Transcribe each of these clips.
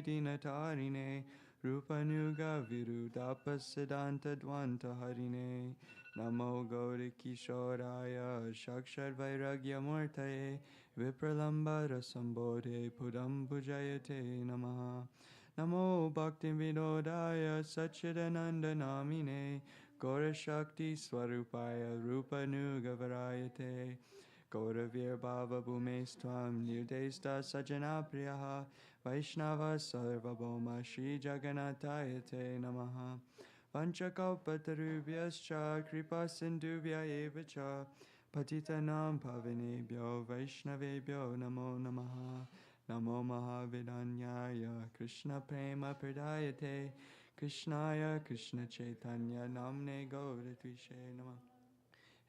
dinatarine Rupanuga Virudapasiddhanta Dvanta Harine Namo Gauri Kishoraya Shakshar Vairagya Murtaye Vipralambara Sambodhe Pudam Bhujayate Namaha Namo Bhakti Vinodaya Satchidananda Namine Gaura Shakti Swarupaya Rupanuga Varayate Gauravir Bhava Bhumestvam Nirdesta Sajana Priyaha Vaishnava Sarvabhauma Shri Jagannatayate Namaha Vanchakalpatarubhyascha Kripa Sindhubhya Evacha Patitanam Pavinebhyo Vaishnavebhyo Namo Namaha Namo Mahavidanyaya Krishna Prema Pradayate Krishnaya Krishna Chaitanya Namne Gauratvishe Namaha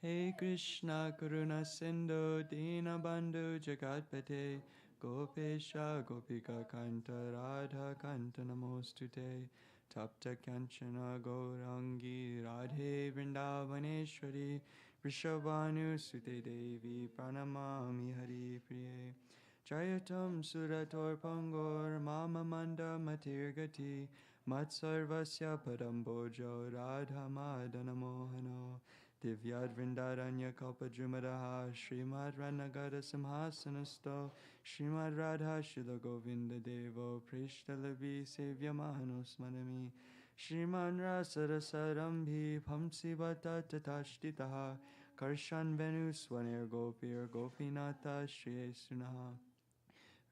Hey Krishna Karuna Sindhu Dinabandhu Jagatpate Gopesha Gopika Kanta Radha Kanta Namostute Tapta Kanchana Gaurangi Radhe Vrindavaneshwari Vrishabhanu Sute Devi Pranamami Hari Priye Jayatam Surator Pangor Mama Manda Matirgati Matsarvasya Padambojo Radha Madana Mohano Divyad Vrindaranya Kalpajumadaha Srimad Ranagada Simhasanasto Srimad Radha Shila Govinda Devo Prishtalavi Sevya Mahanus Manami Sriman Rasarasarambi Pamsi Bata Tatashtitaha Karshan Venu Swanir Gopir Gopinata Shri Sunaha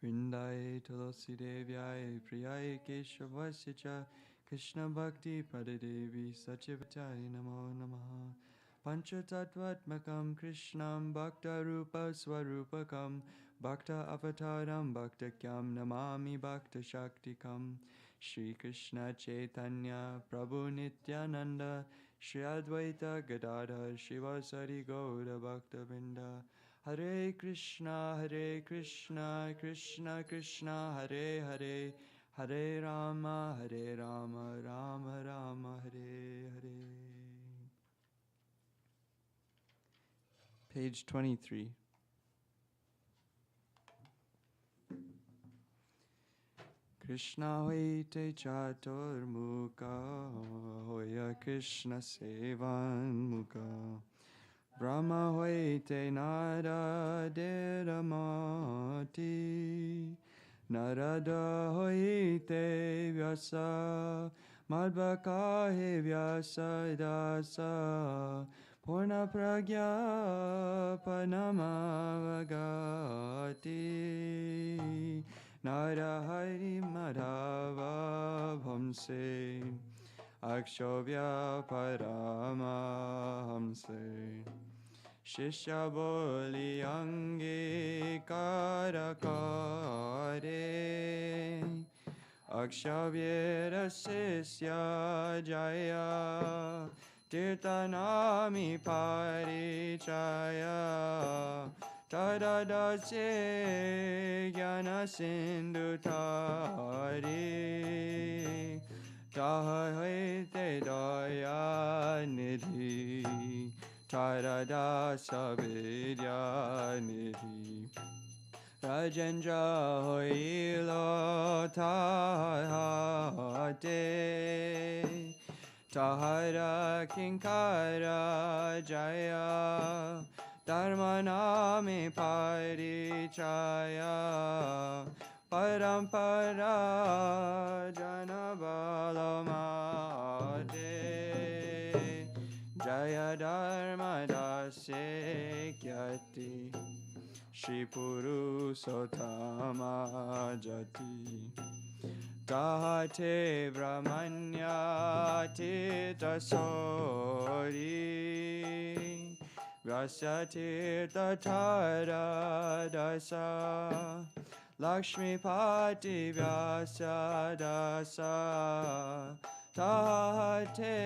Vrindaye Tulasi Devyaye Priyaye Keshavasya Cha Krishna Bhakti Pradadevi Sachivatai Namo Namaha Panchatattvatmakam Krishnam Bhakta Rupa Swarupakam Bhakta Avataram Bhaktakyam Namami Bhakta Shaktikam Shri Krishna Chaitanya Prabhu Nityananda Shri Advaita Gadadhar Shivasari Gaura Bhakta Vrinda Hare Krishna Krishna Krishna Hare Hare Hare Rama Rama Rama Hare Hare. Page 23. Krishna hoite chatur mukha hoya Krishna sevan mukha Brahma hoite nara deramati Narada hoite vyasa madhvaka he vyasa dasa Purna pragya panamavagati Narahari madhava bhamse Akshobhya paramahamse Shishya boli ange karakare Akshavyera sisya jaya Tirtanami parichaya Tadadase jnana sindhu tari Tahaite daya nidhi Taradasa vidya nidhi Rajendra hoilo tahate Tahara kinkara jaya Dharmanami parichaya Parampara janabalamate Jaya dharma dasya kyati Shri Purusottama jati Kahate brahmanya titasori Vyasati tatara dasa Lakshmi pati vyasa dasa Tahate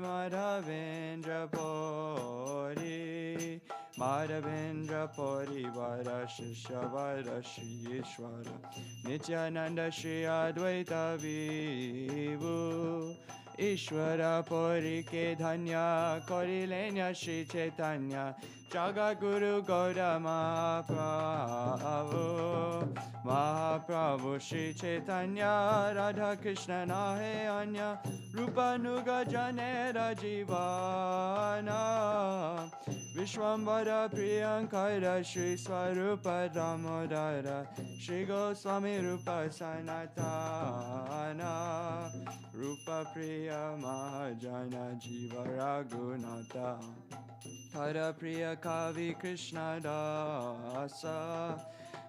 madhavendra pori Madhavendra pori vara shishya vara shri Ishvara Nityananda shri Advaita vivu Ishvara pori ke dhanya Korilenya shri Chaitanya Jagaguru Gautama Mahaprabhu, Mahaprabhu Shri Chaitanya, Radha Krishna Nahe Anya, Rupa Nuga Janera Jivana, Vishwambara Priyankara Shri Swarupa Damodara, Shri Goswami Rupa Sanatana, Rupa Priya Mahajana Jiva Raghunatha, Hara Priya Kavi Krishna Dasa,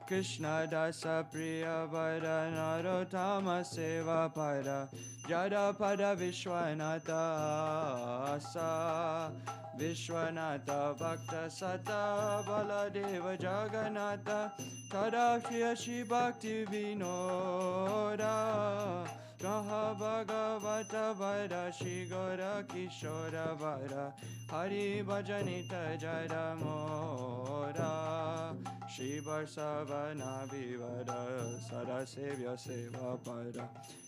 Krishna Dasa Priya Vara Narottama Seva Pada, Jada Pada Vishwanatha Asa, Vishwanatha Bhakta Sata Baladeva Jagannatha, Tada Shriya Shri Bhakti Vinoda, Gaha Bhagavata Vada Shri Gora Kishora Vada, Hari Bhajanita Jada Mora, Shri Varsavana Vivada Sada Sevya Seva Pada,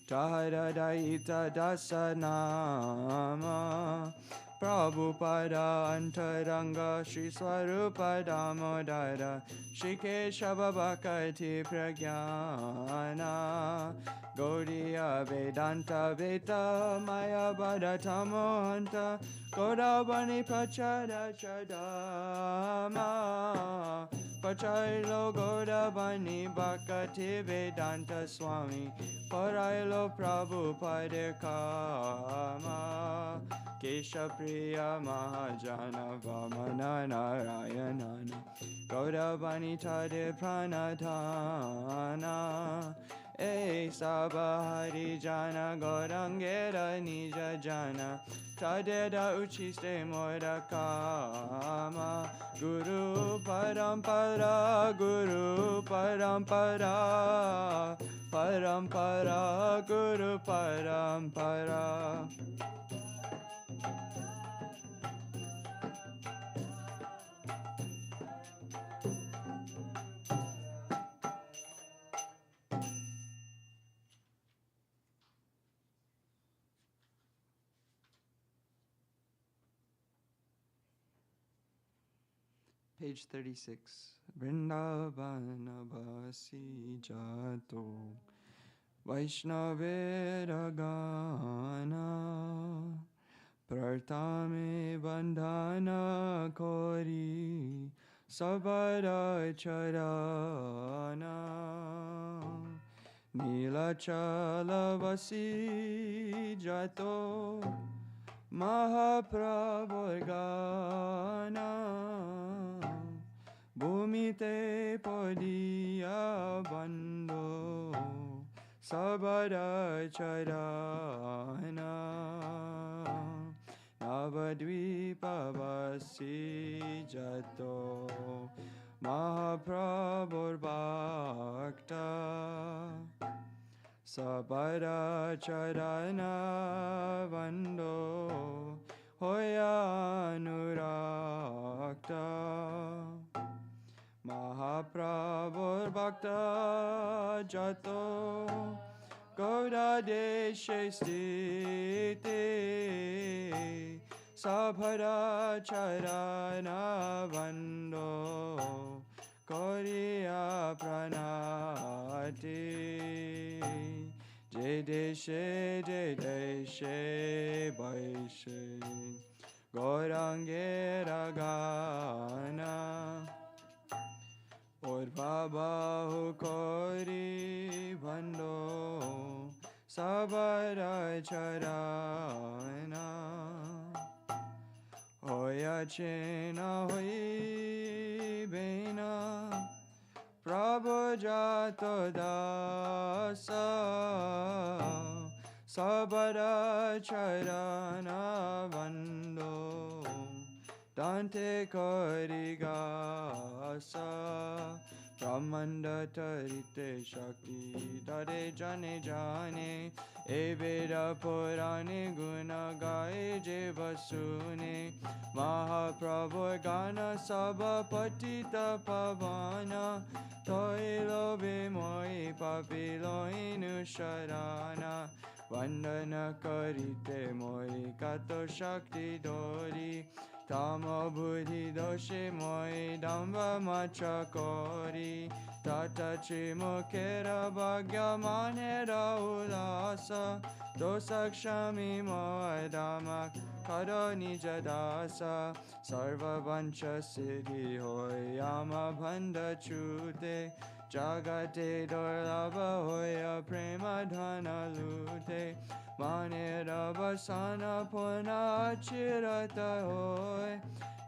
Tahara Daita Dasa Nama, Prabhupada Antaranga Shri Swarupa Damodara, Shri Keshava Bhakti Pragyana, Gaudiya Vedanta Veta Maya Bada Tamohanta, Godavani Pachada Chadama, Pachailo Godavani Bhakti Vedanta Swami, Parailo Prabhupada Kama, Kesha Priya Mahajana Vamana Narayanana, Godavani Tade Pranadhana, E Sabahari Jana Gorangera Nija Jana, Tadeda Uchiste Moda Kama, Guru Parampara, Guru Parampara, Parampara, Guru Parampara. Page 36. Vrindavana Basi Jato Vaishnavera Gana Pratame Bandhana Kori Sabara Charana Nilachala Vasi Jato Mahaprabhu Gana Bhumite Podiya Bando Sabara Charana Navadvipa Vasi Jato Mahaprabhu Bhakta Sabara Charana Vando Hoya Anurakta Mahaprabhu Bhakta Jato Gauda Deshe Sthite Sabhara Charana Vando Koriya Pranati Jai Deshe Vaishe Gaurangera Gana Urvabahu Kori Bhando Sabara Charana Hoya Chena Hoi Bena Prabhu Jato Dasa Sabara Charana Vando Dante Korigasa Brahmanda Tarite Shakti Tare Jane Jane Eveda Purane Guna Gaye Jeva Sune Mahaprabhu Gana Sabha Patita Pavana Toilo Bimoi Papilo Inu Sharana Vandana Karite Moi Kato Shakti Dori Tamo buddhi doshe moi damba macha kori Tata chimukera bhagya manera ulasa Dosakshami moi dhamma karo nijadasa Sarva vancha siddhi hoy yama bhanda chute Jagate dorlabha hoya prema dhana lute Manera vasana puna chirata hoy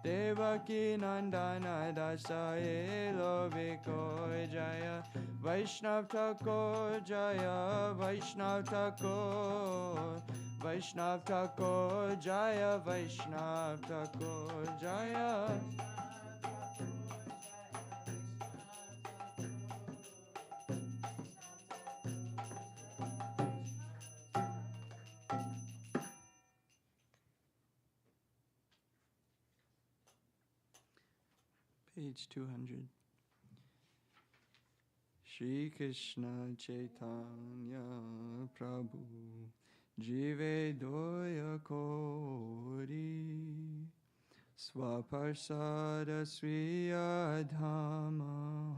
Devaki nandana dasa elo vikoy jaya Vaishnav Thakur jaya Vaishnav Thakur Vaishnav Thakur jaya Vaishnav Thakur jaya Page 200. Shri Krishna Chaitanya Prabhu Jive Doya Kori Swaparsada Sriya Dhama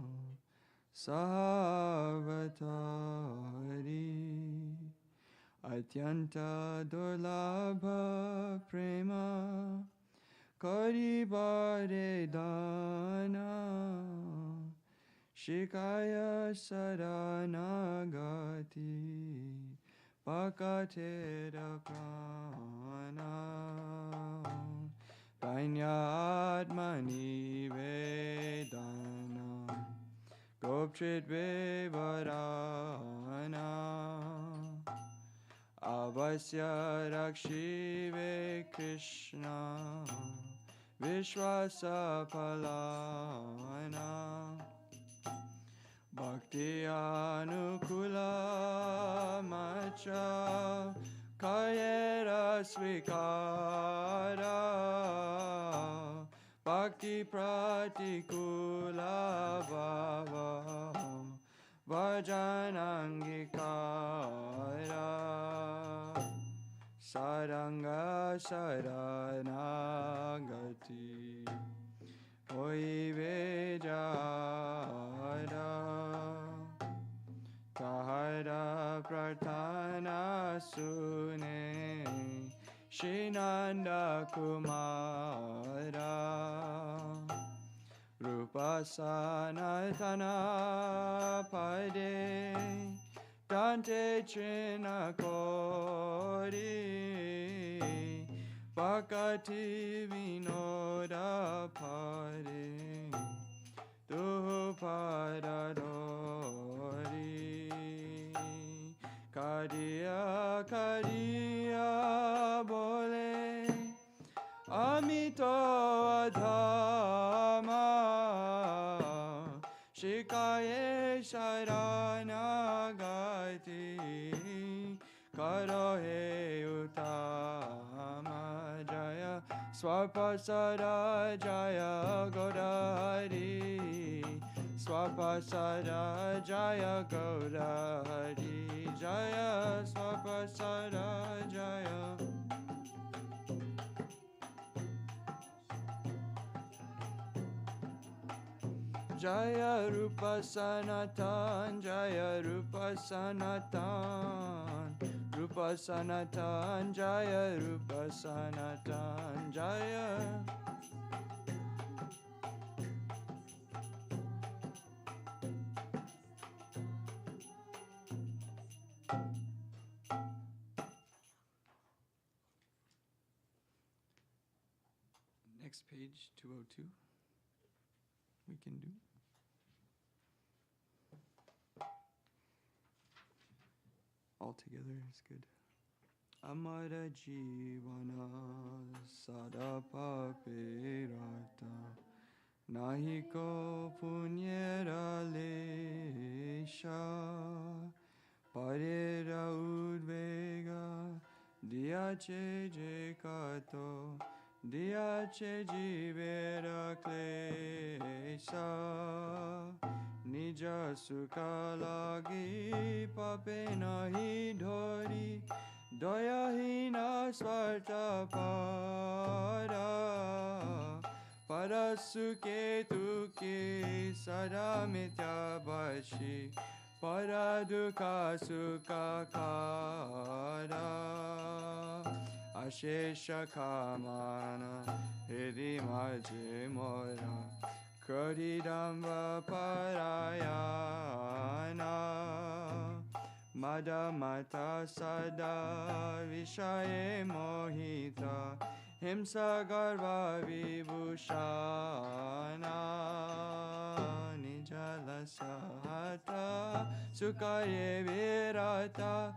Sahavatari Atyanta Durlabha Prema Karibare Dana Shikaya Saranagati Pakatera Prana Panyatmani Vedana Gopchit Vivarana Avasya Rakshive Krishna Vishwasa Palana Bhakti Anukula Macha Kayera Svikara Bhakti Pratikula Bhava Vajanangikara Saranga Saranagati Hoi Vejara Tahara Pratana Sune Shinanda Kumara Rupa Sanatana Pade Dante Chinakori Bhakati Vinoda Pare Duparadori Kadiya Kadiya Bole Amito Adhama Shikaye Sharanagati Karohe Utama Jaya Swapasara Jaya Gaurahari Swapasara Jaya Gaurahari Jaya Swapasara Jaya Jaya Rupa Sanatan Jaya Rupa Sanatan Rupa Sanatan Jaya Rupa Sanatan Jaya Next page 202 we can do. All together is good. Amara Jivana Sada Papirata Nahiko Punyera Lesha Parera Udvega Diache Jekato Diache Jivera Klesha Nija Sukha Lagi Pape Nahi Dhori Daya Hina Swarta Para Parasuke tuke sada mityabashi Paraduka sukha kara Ashesha kamana Hidi maje mora Krodidamba parayana Mada mata sada Vishaye mohita Himsa garva vibhushana Nijala sahata Sukaye virata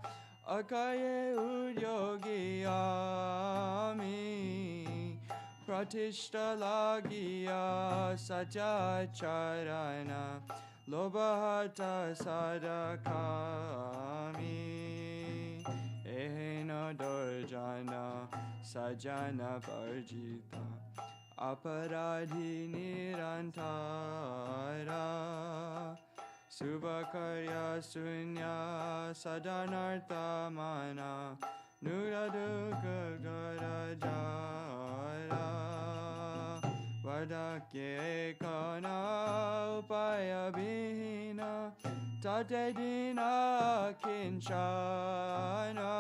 Akaye udyogiyami Pratishta lagiya sajacharana Lobahata sadakami Ehena dorjana sajana varjita Aparadhi nirantara Subhakarya sunya sadanartha mana Nuradukha garajara Vardakye kana upaya bhina Tate dina kinchana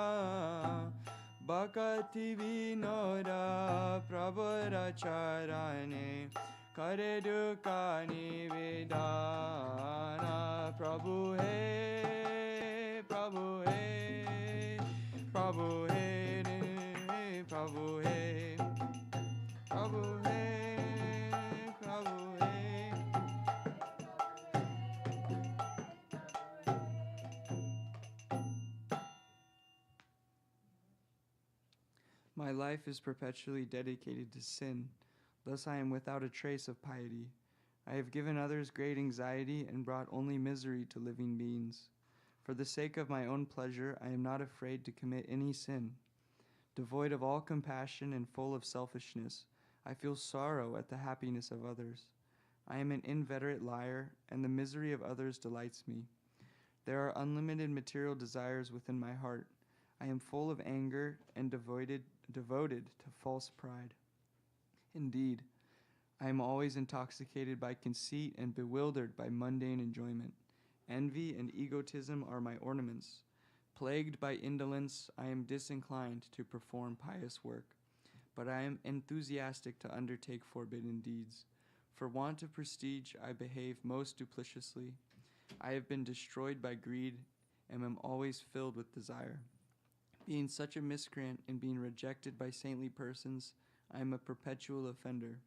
Bhakati vinoda prabhuracharane Kare dukha nivedana Prabhu he, Prabhu he Prabhu he, Prabhu he Prabhu he, Prabhu he My life is perpetually dedicated to sin. Thus I am without a trace of piety. I have given others great anxiety and brought only misery to living beings. For the sake of my own pleasure, I am not afraid to commit any sin. Devoid of all compassion and full of selfishness, I feel sorrow at the happiness of others. I am an inveterate liar, and the misery of others delights me. There are unlimited material desires within my heart. I am full of anger and devoted to false pride. Indeed, I am always intoxicated by conceit and bewildered by mundane enjoyment. Envy and egotism are my ornaments. Plagued by indolence, I am disinclined to perform pious work, but I am enthusiastic to undertake forbidden deeds. For want of prestige, I behave most dupliciously. I have been destroyed by greed and am always filled with desire. Being such a miscreant and being rejected by saintly persons, I am a perpetual offender.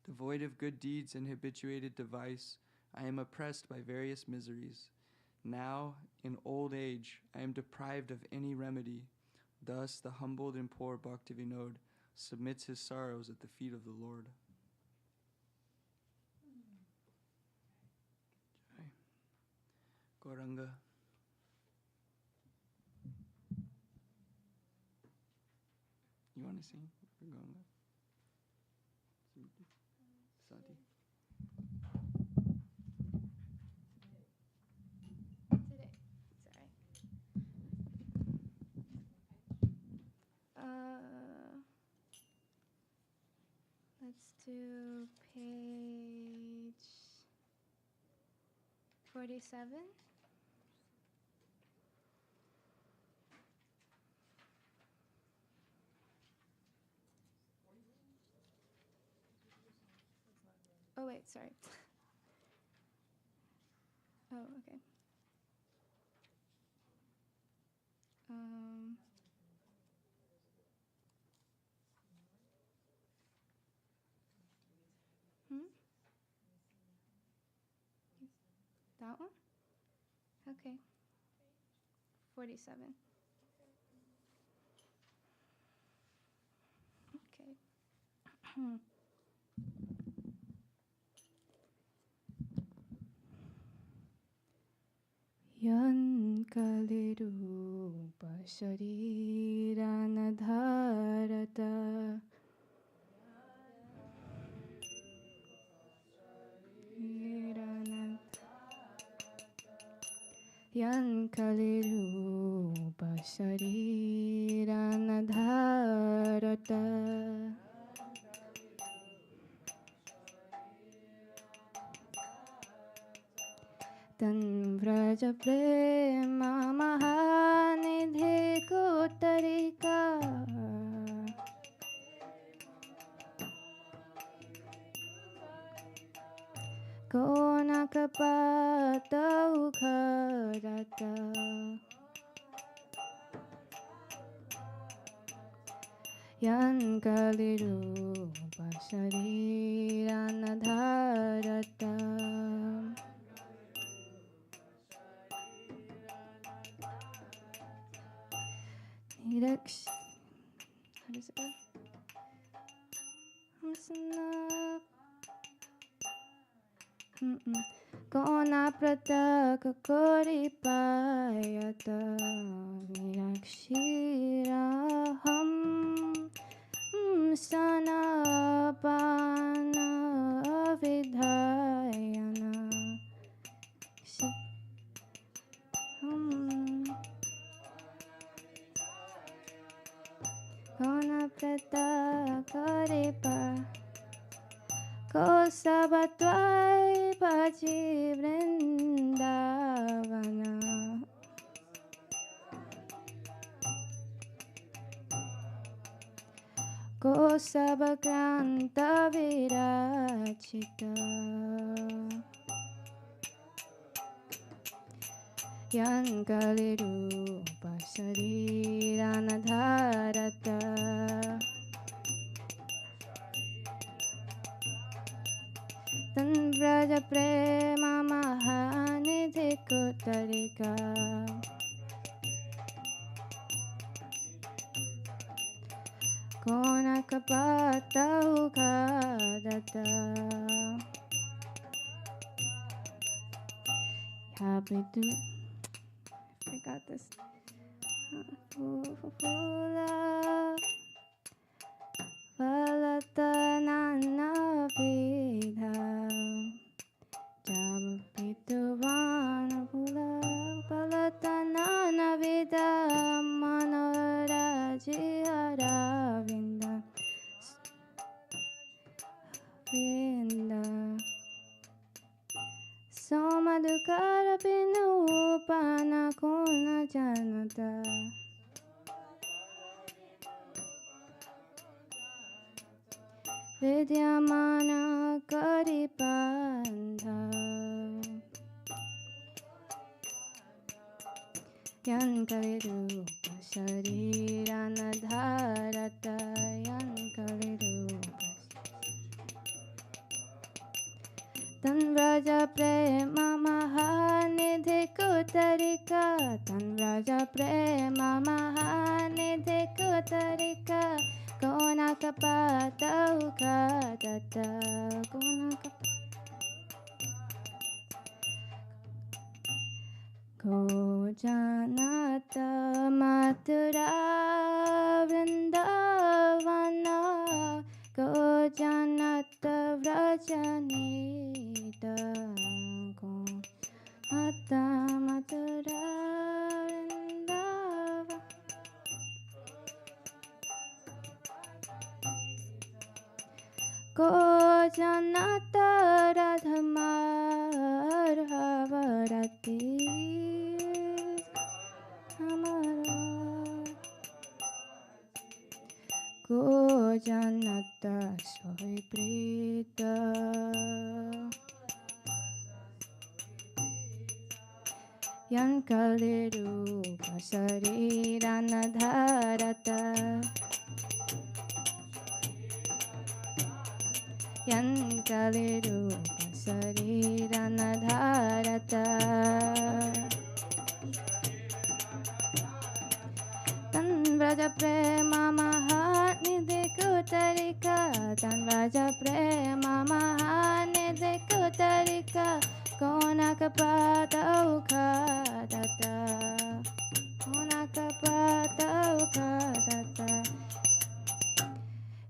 Devoid of good deeds and habituated to vice, I am oppressed by various miseries. Now, in old age, I am deprived of any remedy. Thus, the humbled and poor Bhaktivinoda submits his sorrows at the feet of the Lord. Jai. Gauranga. You want to sing? We're going up. Sati. Today, sorry. Let's do page 47. Oh, wait, sorry. Oh, okay. That one? Okay. 47. Okay. Yan kalirupa shariranadharata Yan kalirupa shariranadharata Tan vraja prema mahanidhi kutarika Kona kapata ukharata Yan kalirupa shariranadharata Niraksh. How does it go? Kona prataka koripayata Nirakshiraham Sanapana Vidhayana Kona prataka koripa Kosabatvai Pachi Vrindavana Kosabakranta Virachita Yan Kalirupa Shariranadharata Tan vraja prema mahanidhi kutarika Kona kapata ukadata Happy to I got this Fula Valatanana Vidha Jamapituvana Pula Valatanana Vidha Manoraji Aravinda Vinda Somadukara Pinupana Kona Janata Vidyamana Karipandha Yan Kalirupa Shariranadharata Yan Kalirupa Tan vraja prema mahanidhi kutarika Tan vraja prema mahanidhi kutarika Kona kapata ukadata Kona kapata Ko janata mathura vrindavana Ko janata vrajanita Ko janata mathura vrindavana Ko janata radhamarhavarati Amara Ko janata soy prita Yan kalirupa shariranadharata Yan kalirupa shariranadharata Tan vraja prema mahanidhi kutarika Tan vraja prema mahanidhi kutarika Kona kapata ukadata Kona kapata ukadata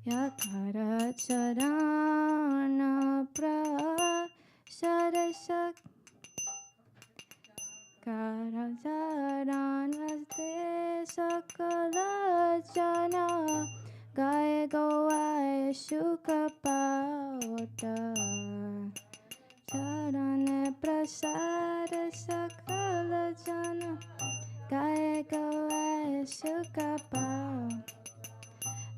Yakara charana prasarasak Karajaranvaste sakala jana Gaye govaye shukapauta Charane prasara Sukapa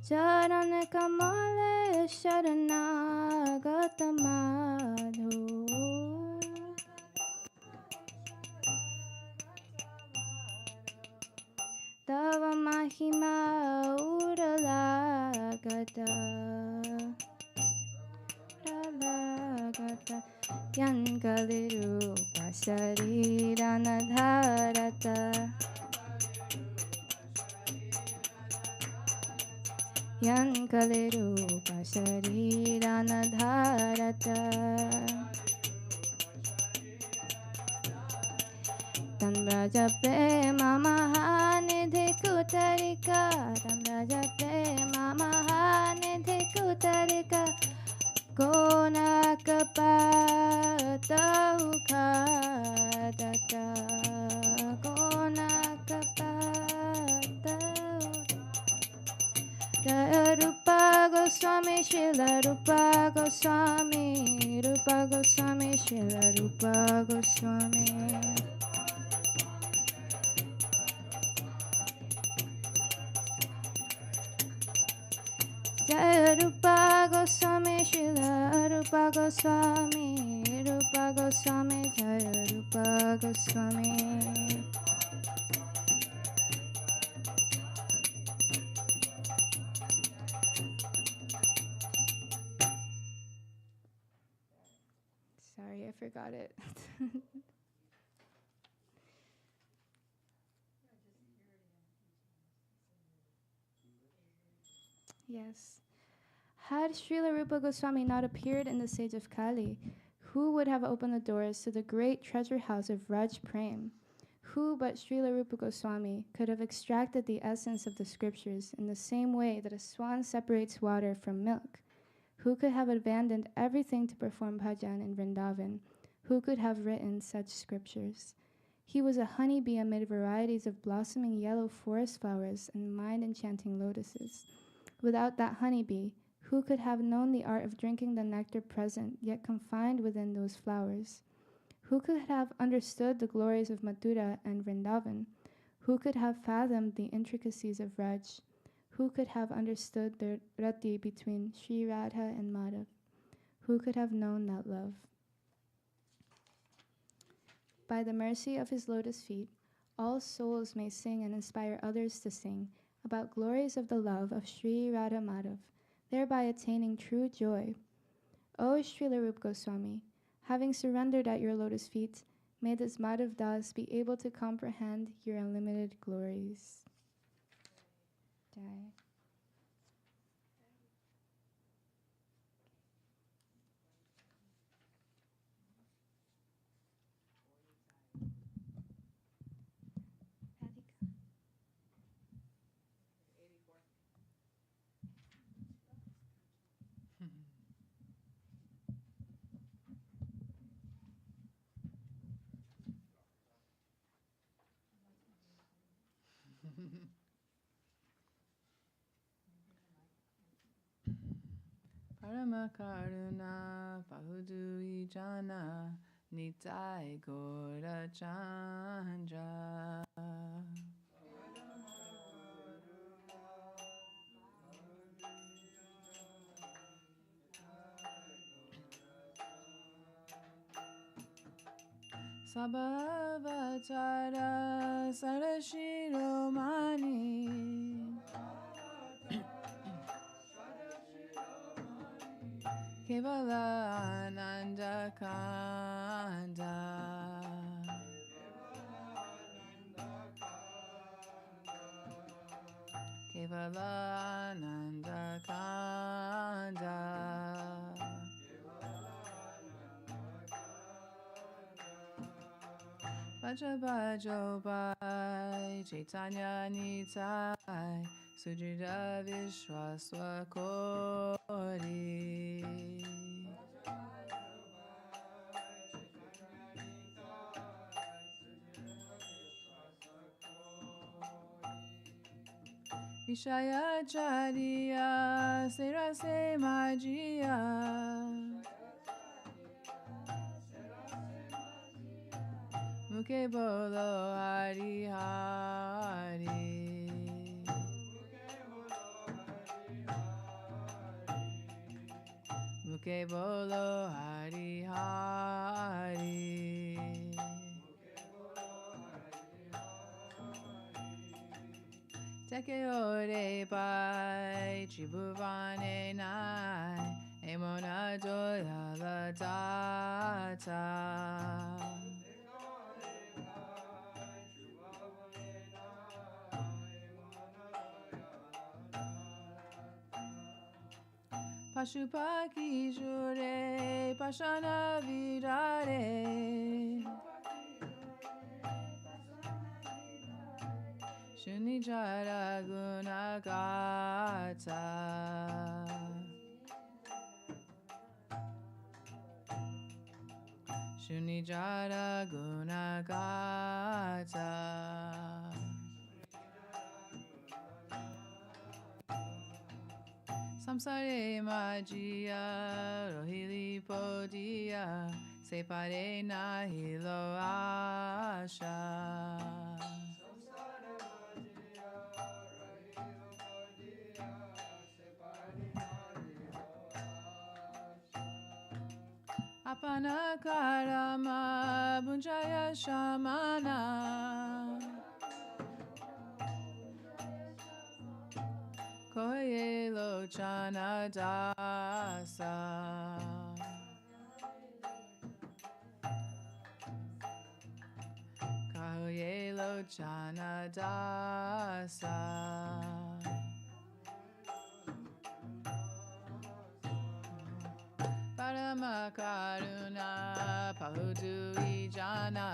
Charan Kamale Sharanagatamado Tava Mahima Uralagata Uralagata Yankaliru Pasariranadharata Yankaliru Pasariranadharata Tamraja Prema Mahanidhi Kutarika Tamraja Prema Mahanidhi Kutarika Kona Kapata Ukadata Kona Kapata Jaya Rupa Goswami Srila Rupa Goswami Rupa Goswami Srila Rupa Goswami Jaya Rupa Goswami Srila Rupa Goswami Rupa Goswami Jaya Rupa Goswami Sorry, I forgot it. Yes. Had Srila Rupa Goswami not appeared in the stage of Kali, who would have opened the doors to the great treasure house of Raj Prem? Who but Srila Rupa Goswami could have extracted the essence of the scriptures in the same way that a swan separates water from milk? Who could have abandoned everything to perform bhajan in Vrindavan? Who could have written such scriptures? He was a honeybee amid varieties of blossoming yellow forest flowers and mind-enchanting lotuses. Without that honeybee, who could have known the art of drinking the nectar present, yet confined within those flowers? Who could have understood the glories of Mathura and Vrindavan? Who could have fathomed the intricacies of Raj? Who could have understood the rati between Sri Radha and Madhav? Who could have known that love? By the mercy of his lotus feet, all souls may sing and inspire others to sing about glories of the love of Sri Radha Madhav, thereby attaining true joy. O Srila Rupa Goswami, having surrendered at your lotus feet, may this Madhav Das be able to comprehend your unlimited glories. Jai. Paramakaruna Bahudui Jana Nitai Gora Chandra Sabhavatara Sarashiromani Kevala Ananda Kanda Kevala Ananda Kanda Bhaja Bhajo Bhai Chaitanya Nitai Sujita Vishwaswa Kori Ishaya Jariya Serase Majiya Muke Bolo Hari Hari Muke bolo hari hari. Teke ore pai chibuvane nai emona doya la data. Pashupaki jure pashana virare. Shunijara gunagata. Shunijara gunagata. Samsare magia rohili podia separe nahilo asha. Apana karama bunjaya shamana. Koye lochana dasa. Koye lochana dasa. Parama karuna pahudu ijana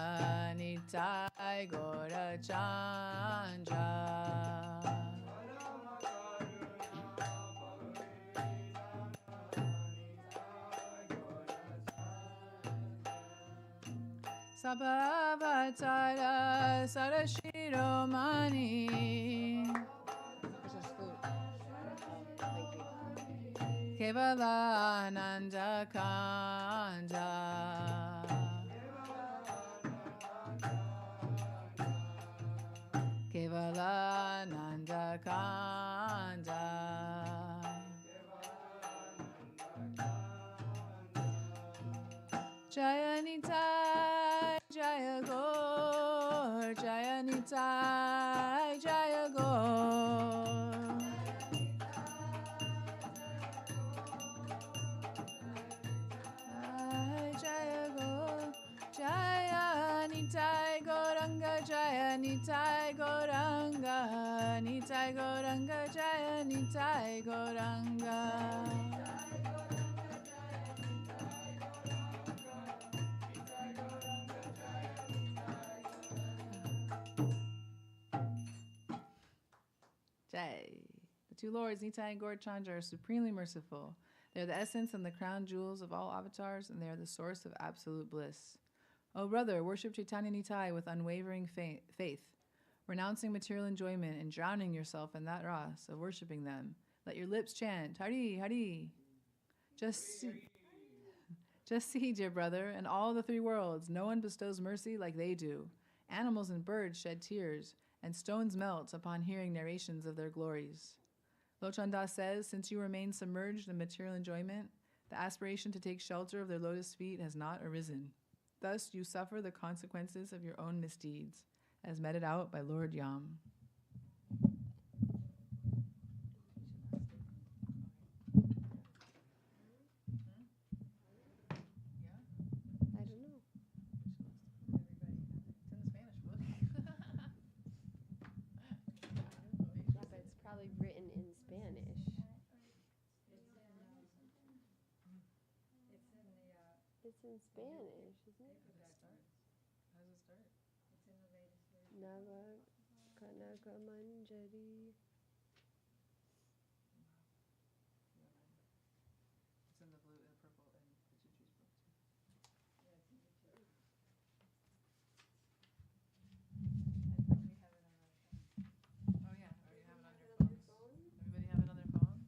nitai gora chanja. Sabhavatara Sarashiromani Kevala Ananda Kanda. Kevala Ananda Kanda. Jaya Nitai, Jaya Gaur, Jaya Nitai, Jaya Gaur. Jaya Gaur, Jaya Nitai Gauranga, Jaya Nitai Gauranga, Nitai Gauranga, Jaya Nitai Gauranga. Jai. The two lords, Nitai and Gaur Chandra, are supremely merciful. They are the essence and the crown jewels of all avatars, and they are the source of absolute bliss. O brother, worship Chaitanya Nitai with unwavering faith, renouncing material enjoyment and drowning yourself in that ras of worshiping them. Let your lips chant, Hari, Hari. Just see, dear brother, in all the three worlds, no one bestows mercy like they do. Animals and birds shed tears, and stones melt upon hearing narrations of their glories. Lochanda says, since you remain submerged in material enjoyment, the aspiration to take shelter of their lotus feet has not arisen. Thus you suffer the consequences of your own misdeeds, as meted out by Lord Yam. Written in Spanish. It's in Spanish, isn't it? How does it start? It's in the latest version. Nava Kanaka Manjari. It's in the blue and purple and the Chichi's book too. Yeah, it's in the two. Oh yeah, or you have it on your phones. Everybody have it on their phone?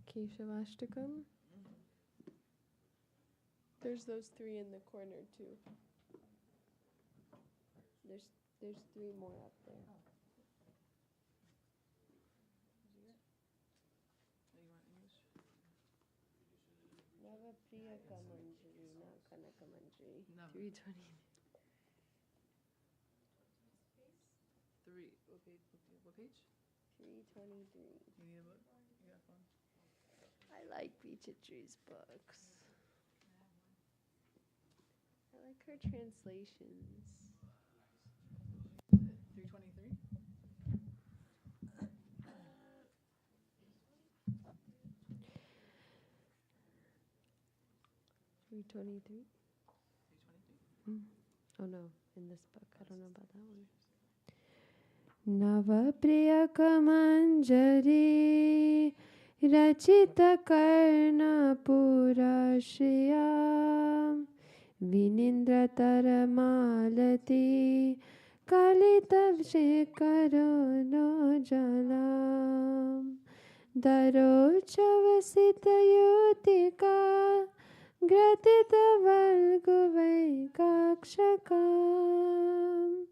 Keshavashtakam. There's those three in the corner too. There's three more up there. Oh, you want English? Priyaka Manjari, not Kanaka Manjari. No. 320. 3. What page? What page? 323. You need a book? You got a phone? I like Vichitri's books. I like her translations. 323? 323? 323. Oh no, in this book. I don't know about that one. Navapriyakamanjari Rachita Karna Purashriya Vinindra Taramalati Kalitav Shikaro no Jalam Darochavasita Yutika Gratita Valguvaikakshakam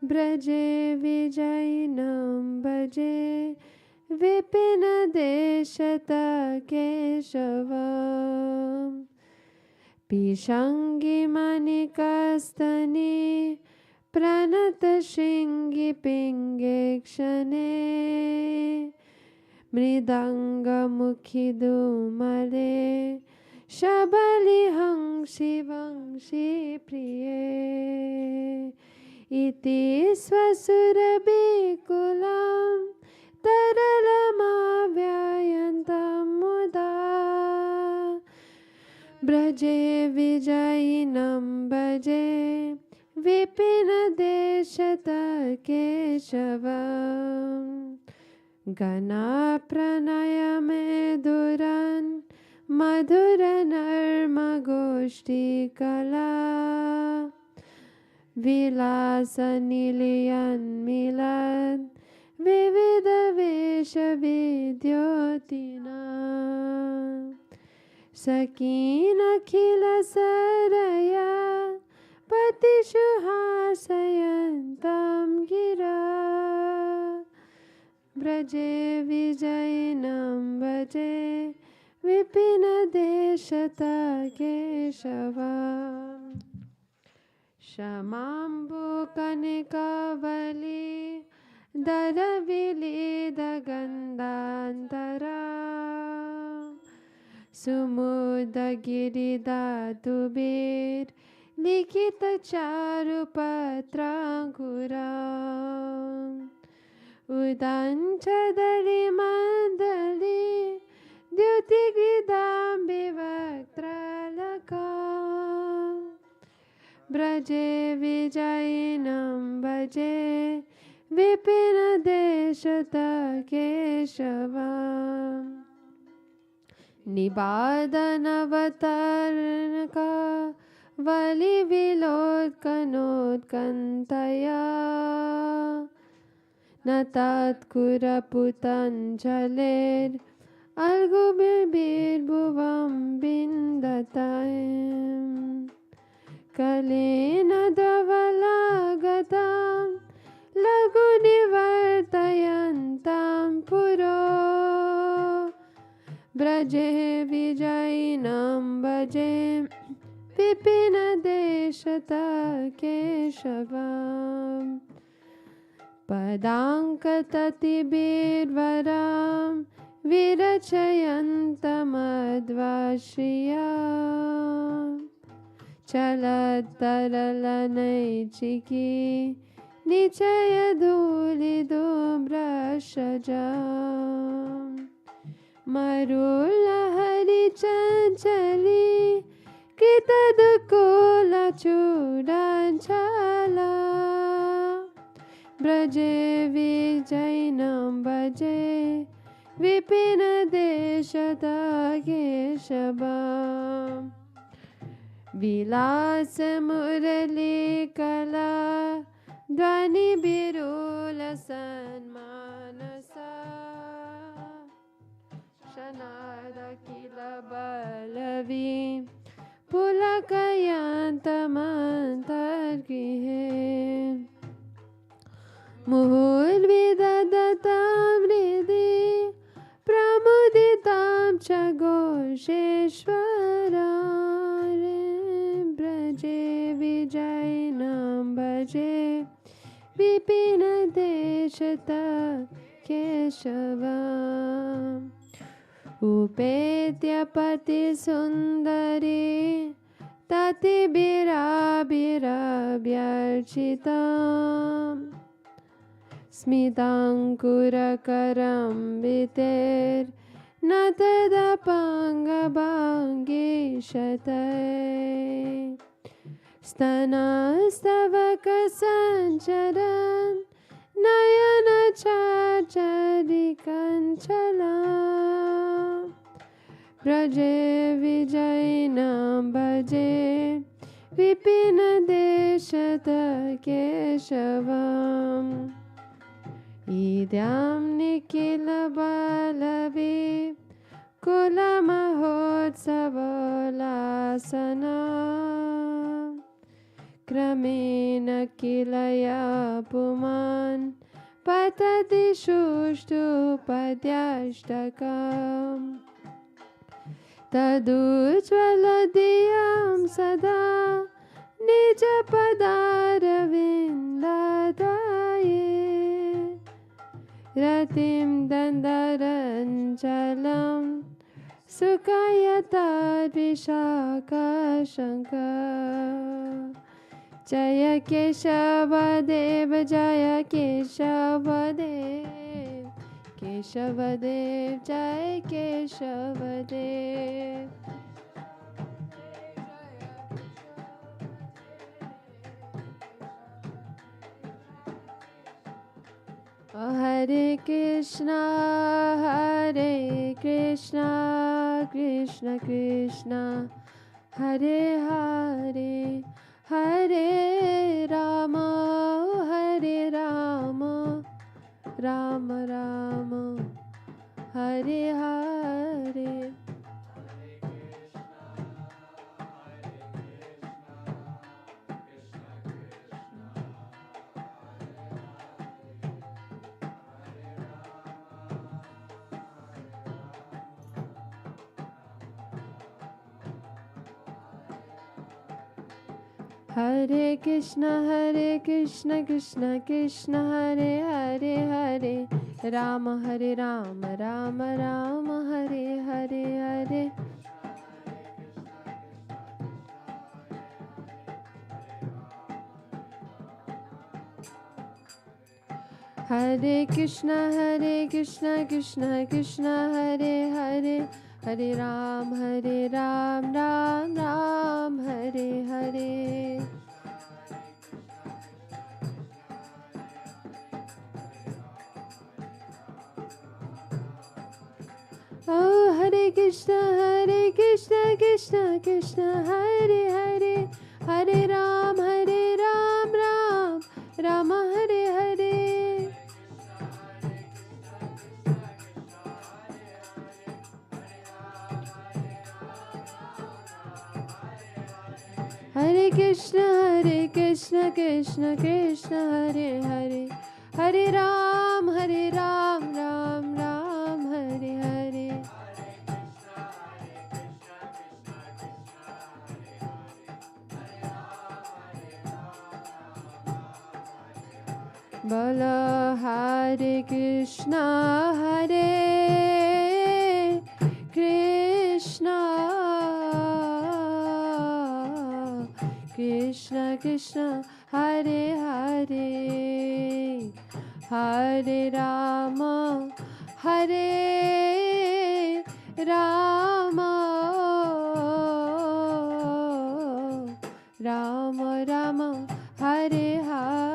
Braje Vijayinam Bhaje Vipina Deshata Keshavam Pishangi Manikastani Pranata Shingi Pingekshane Mridanga Mukhidumale Shabalihang Shivangshi Priye Iti Swasurabi-kulam Taralamavyayantam muda Braje Vijayinam Bhaje Vipina Deshata Keshavam Gana Pranayame Duran Madhura Narma Goshti Kala Vilasa Niliyan Milad Vivida Vesha Vidyotina Sakina Khila Saraya Patishu Hasayantam Gira Braje Vijayinam Bhaje Vipina Deshata Keshavam Shamambu Kanikavali Daravili Dagandantara Sumudagiri Datubir Likita Charupatrankura Udanchadari Mandali Dyutigridam Bivaktralaka Braje Vijayinam Bhaje Vipina Deshata Keshavam Nibadhanavatarnaka Vali Vilod Kanod Kantaya Natat Kuraputanjaler Algubir Bhuvam Bindataim Kalena Davalagatam Lagunivartayantam Puro Braje Vijayinam Bhaje Vipina Deshata Keshavam Padankatati Birvaram Virachayantamadvashriya Chalataralanaichiki Nichaya Dhuli Dumbrashajam Marula Hari Chanchali Kitadukula Chudanchala Braje Vijayinam Bhaje Vipina Deshata Keshabam Vilasa Murali Kala Dvani Birula Sanmanasa Shanada Kila Balavi Pulakayantamantargihe Muhurvidadatam Ridi Pramuditam Chagosheshwara Syamarani Braje Vijayinam Bhaje Vipina Deshata Keshavam Upetya Pati Sundari Tati Bira Bira Vyarchitam Smitankurakaram Viter Natada Pangabangi Shatai Stanastavaka Sancharan Nayana Chachari Kanchalam Braje Vijayinam Bhaje Vipina Deshata Keshavam Idyam Nikila Balavi Kula Mahotsavolasana Kramena Kilaya Puman Patati Shushtu Padyashtakam Tadujvaladiyam Sada Nija Padaravindaye Ratim Dandaranjalam Sukayata Vishaka Shankar Jaya Keshav Jaya Keshav Keshav Jaya Keshav Hare Krishna Krishna Krishna Hare Hare Hare Rama Rama Rama Hare Hare Hare Krishna Krishna Krishna Hare Hare Hare Rama Rama Rama Hare Hare Hare Hare Krishna Krishna Krishna Hare Hare Hare Ram Ram Ram Hare Hare Oh Hare Krishna Krishna Krishna Hare Hare Hare Ram Ram Rama Hare Hare Hare Krishna Krishna Krishna Hare Hare Hare Ram Ram Hare Hare Bala Hare Krishna Krishna Krishna Hare Hare Hare Rama Rama Hare Hare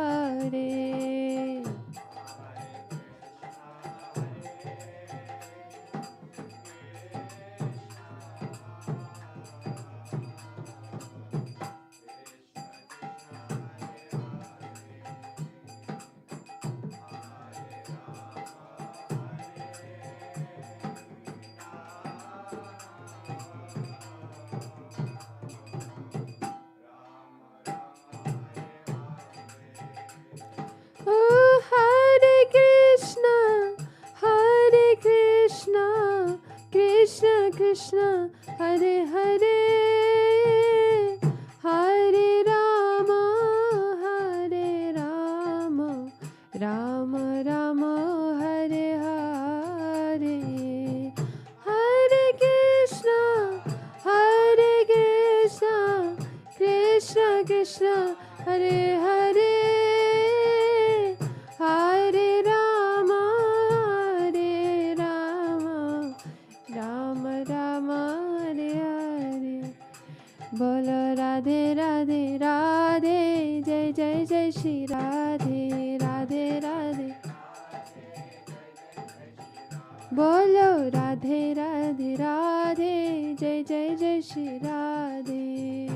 बोलो राधे राधे राधे जय जय जय श्री राधे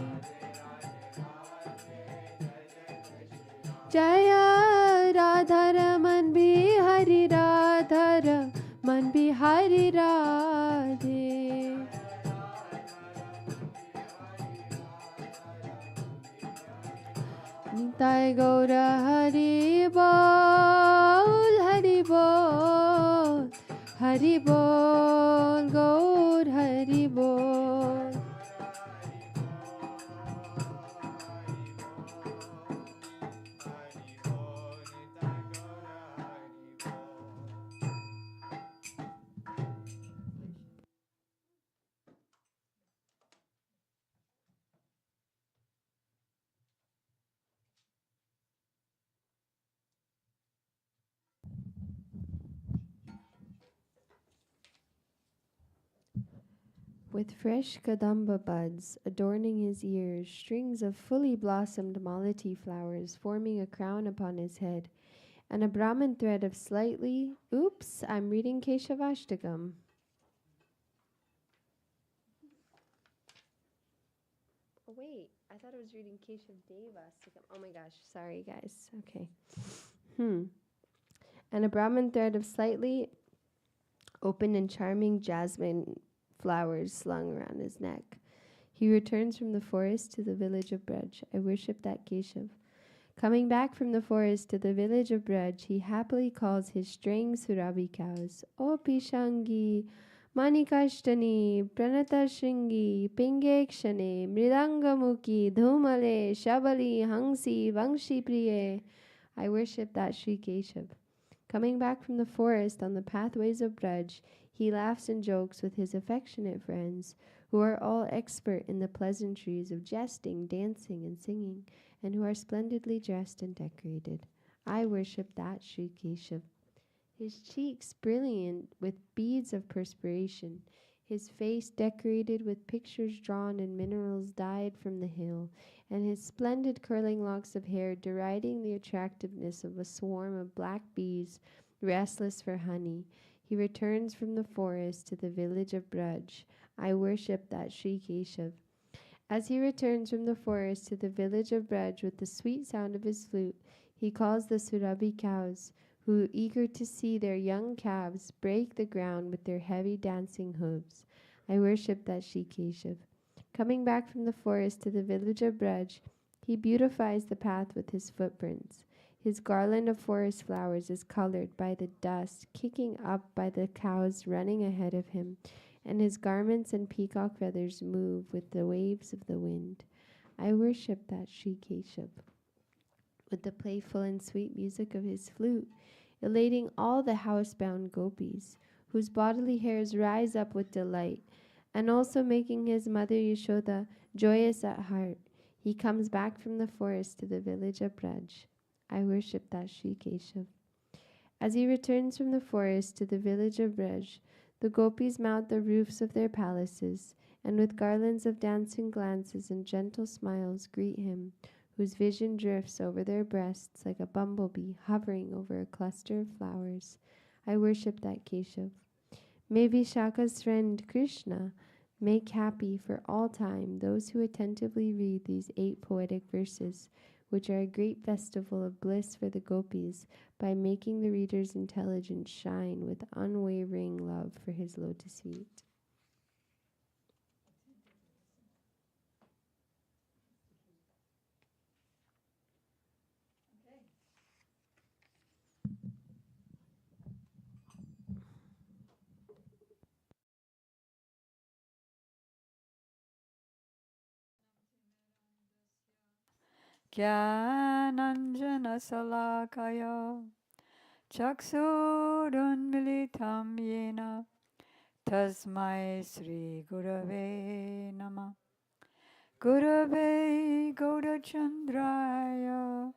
जय राधा रमन बिहारी राधा रमन बिहारी राधे निताय गौर हरि बोल हरि बोल गौर हरि बोल With fresh kadamba buds adorning his ears, strings of fully blossomed malati flowers forming a crown upon his head, and a Brahmin thread of slightly... Oops, I'm reading Keshavashtakam. Oh, wait, I thought I was reading Keshavdevastakam. Oh my gosh, sorry guys. Okay. And a Brahmin thread of slightly open and charming jasmine flowers slung around his neck. He returns from the forest to the village of Braj. I worship that Keshav. Coming back from the forest to the village of Braj, he happily calls his straying Surabi cows, O Pishangi, Manikashtani, Pranatashringi, Pingekshane, Mridangamuki, Dhumale, Shabali, Hangsi, Vangshi Priye. I worship that Sri Keshav. Coming back from the forest on the pathways of Braj, he laughs and jokes with his affectionate friends, who are all expert in the pleasantries of jesting, dancing, and singing, and who are splendidly dressed and decorated. I worship that Sri Keshav. His cheeks brilliant with beads of perspiration, his face decorated with pictures drawn and minerals dyed from the hill, and his splendid curling locks of hair deriding the attractiveness of a swarm of black bees restless for honey. He returns from the forest to the village of Braj. I worship that Sri Keshav. As he returns from the forest to the village of Braj with the sweet sound of his flute, he calls the Surabi cows, who, eager to see their young calves, break the ground with their heavy dancing hooves. I worship that Sri Keshav. Coming back from the forest to the village of Braj, he beautifies the path with his footprints. His garland of forest flowers is colored by the dust kicking up by the cows running ahead of him, and his garments and peacock feathers move with the waves of the wind. I worship that Sri Keshav. With the playful and sweet music of his flute, elating all the housebound gopis, whose bodily hairs rise up with delight, and also making his mother Yashoda joyous at heart, he comes back from the forest to the village of Braj. I worship that Sri Keshav. As he returns from the forest to the village of Braj, the gopis mount the roofs of their palaces, and with garlands of dancing glances and gentle smiles greet him, whose vision drifts over their breasts like a bumblebee hovering over a cluster of flowers. I worship that Keshav. May Vishaka's friend Krishna make happy for all time those who attentively read these 8 poetic verses, which are a great festival of bliss for the gopis, by making the reader's intelligence shine with unwavering love for his lotus feet. Jnananjanasalakaya Chaksurunmilitam yena Tasmai Sri Gurave Nama Gurave Gaurachandraya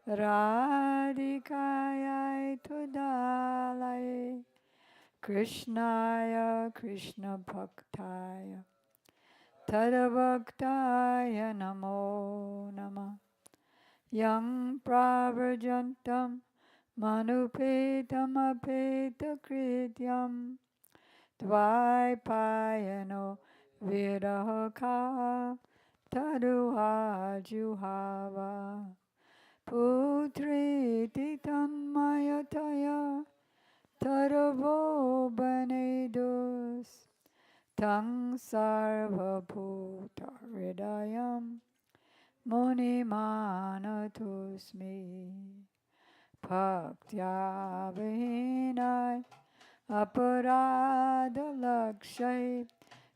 Radhikaya Tudalaye Krishnaya Krishna Bhaktaya Tadabhaktaya Namo Nama Yang Pravarjantam Manupetamapeta Dvaipayano Virahaka Taruha Juhava Putri Titanmayataya Taravo Banedus Tang Sarvabhuta Hridayam Munimanatosmi Bhaktya Vihinai Aparadalakshay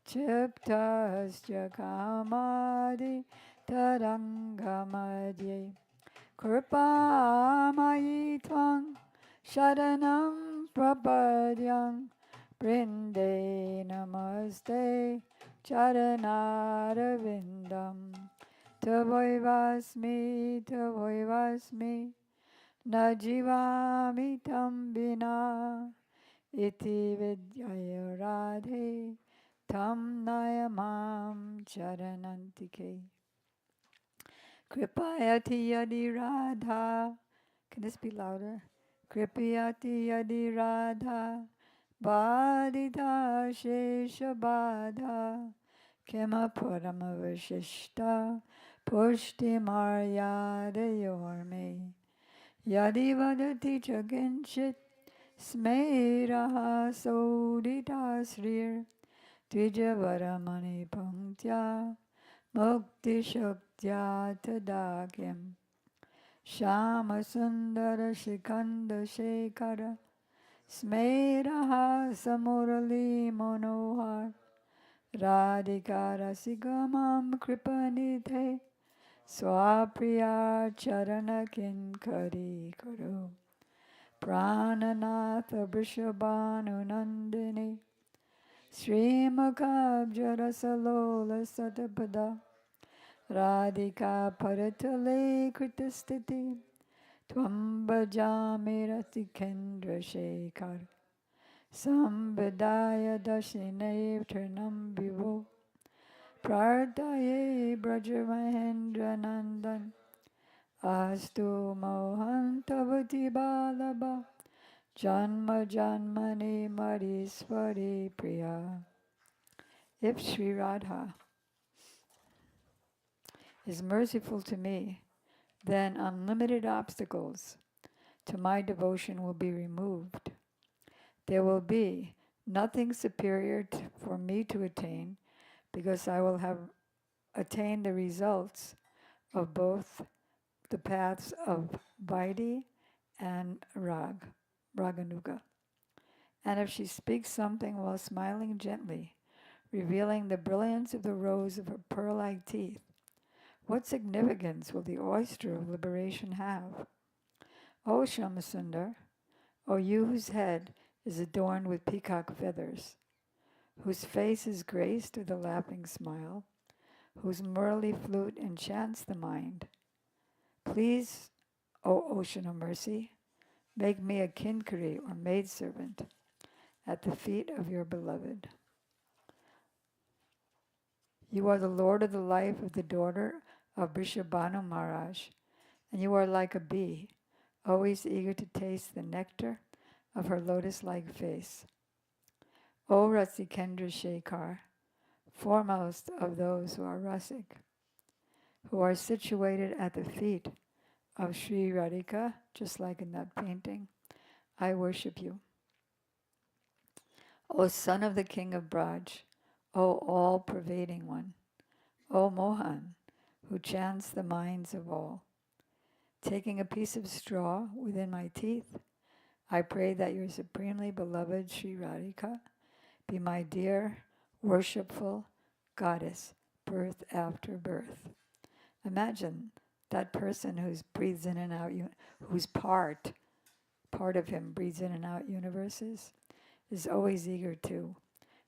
Chiptasya Kamadi Tarangamadye Kripamayi Tvang Sharanam Prapadyam Brinde Namaste Charanarvindam Tavoivasmi Najivami Tambina Iti Vidyaya Radhe Tam Nayamam Charanantike Kripayati Yadi Radha. Can this be louder? Kripayati Yadi Radha Badita Shesha Badha Kema Paramavashishta Pushti Maryada Yorme Yadi Vadati Chaginchit Smeraha Sodita Srir Twijavaramani Punktya Mukti Shaktya Tadakim Shama Sundara Shikanda Shekara Smeraha Samurali Monohar Radhikara Sigamam Kripanite Swapriya Charana Kinkari Karo Prananatha Vrishabhanu Nandini Srimakabjarasalola Satapada Radhika Paratale Kritastiti Twambajami Ratikendra Shekhar Sambadaya Dashine Trinam Vivo Prarthaye Brajamahendra Nandan Astu Mohantavati Balaba Janma Janmani Mariswari Priya. If Sri Radha is merciful to me, then unlimited obstacles to my devotion will be removed. There will be nothing superior for me to attain, because I will have attained the results of both the paths of Vaidhi and Raganuga. And if she speaks something while smiling gently, revealing the brilliance of the rows of her pearl-like teeth, what significance will the oyster of liberation have? O Shyamasundar, O you whose head is adorned with peacock feathers, whose face is graced with a laughing smile, whose murli flute enchants the mind, please, O ocean of mercy, make me a kinkari or maidservant at the feet of your beloved. You are the Lord of the life of the daughter of Vrishabhanu Maharaj, and you are like a bee, always eager to taste the nectar of her lotus-like face. O Rasikendra Shekhar, foremost of those who are Rasik, who are situated at the feet of Sri Radhika, just like in that painting, I worship you. O son of the king of Braj, O all-pervading one, O Mohan, who chants the minds of all, taking a piece of straw within my teeth, I pray that your supremely beloved Sri Radhika be my dear, worshipful goddess, birth after birth. Imagine that person who's breathes in and out, whose part of him breathes in and out universes, is always eager to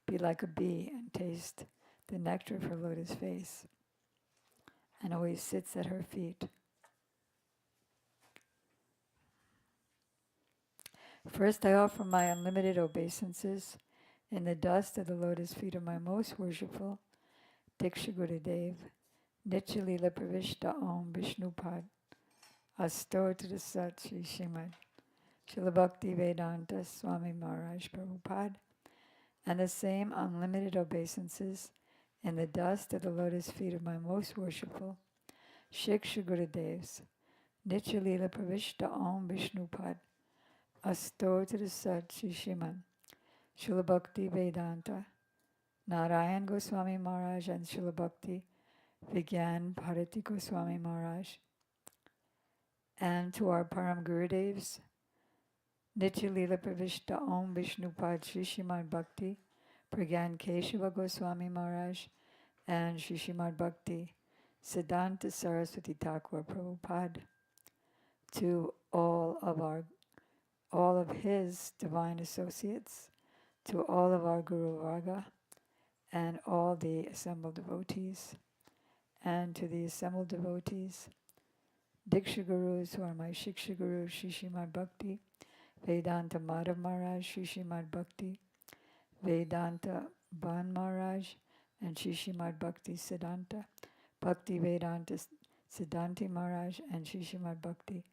be like a bee and taste the nectar of her lotus face, and always sits at her feet. First, I offer my unlimited obeisances in the dust of the lotus feet of my most worshipful Diksha Gurudev, Nityalila Pravishta Om Vishnupad, Astotra Sat Shri Srimad Srila Bhakti Vedanta Swami Maharaj Prabhupada, and the same unlimited obeisances in the dust of the lotus feet of my most worshipful Shiksha Gurudevs, Nitya Lila Pravishta Om Vishnupad, Asto to the Sat Shishiman, Srila Bhakti Vedanta, Narayan Goswami Maharaj and Srila Bhakti Vigyan Bharati Goswami Maharaj, and to our Param Gurudevs, Nitya Lila Pravishta Om Vishnupad Shishimad Bhakti Pragyan Keshava Goswami Maharaj and Shishimad Bhakti Siddhanta Saraswati Thakur Prabhupada, to all of his divine associates, to all of our Guru Varga and all the assembled devotees, and to the assembled devotees, Diksha Gurus who are my Shiksha Guru, Shishimad Bhakti, Vedanta Madhav Maharaj, Shishimad Bhakti, Vedanta Ban Maharaj, and Shishimad Bhakti Siddhanta, Bhakti Vedanta Siddhanti Maharaj, and Shishimad Bhakti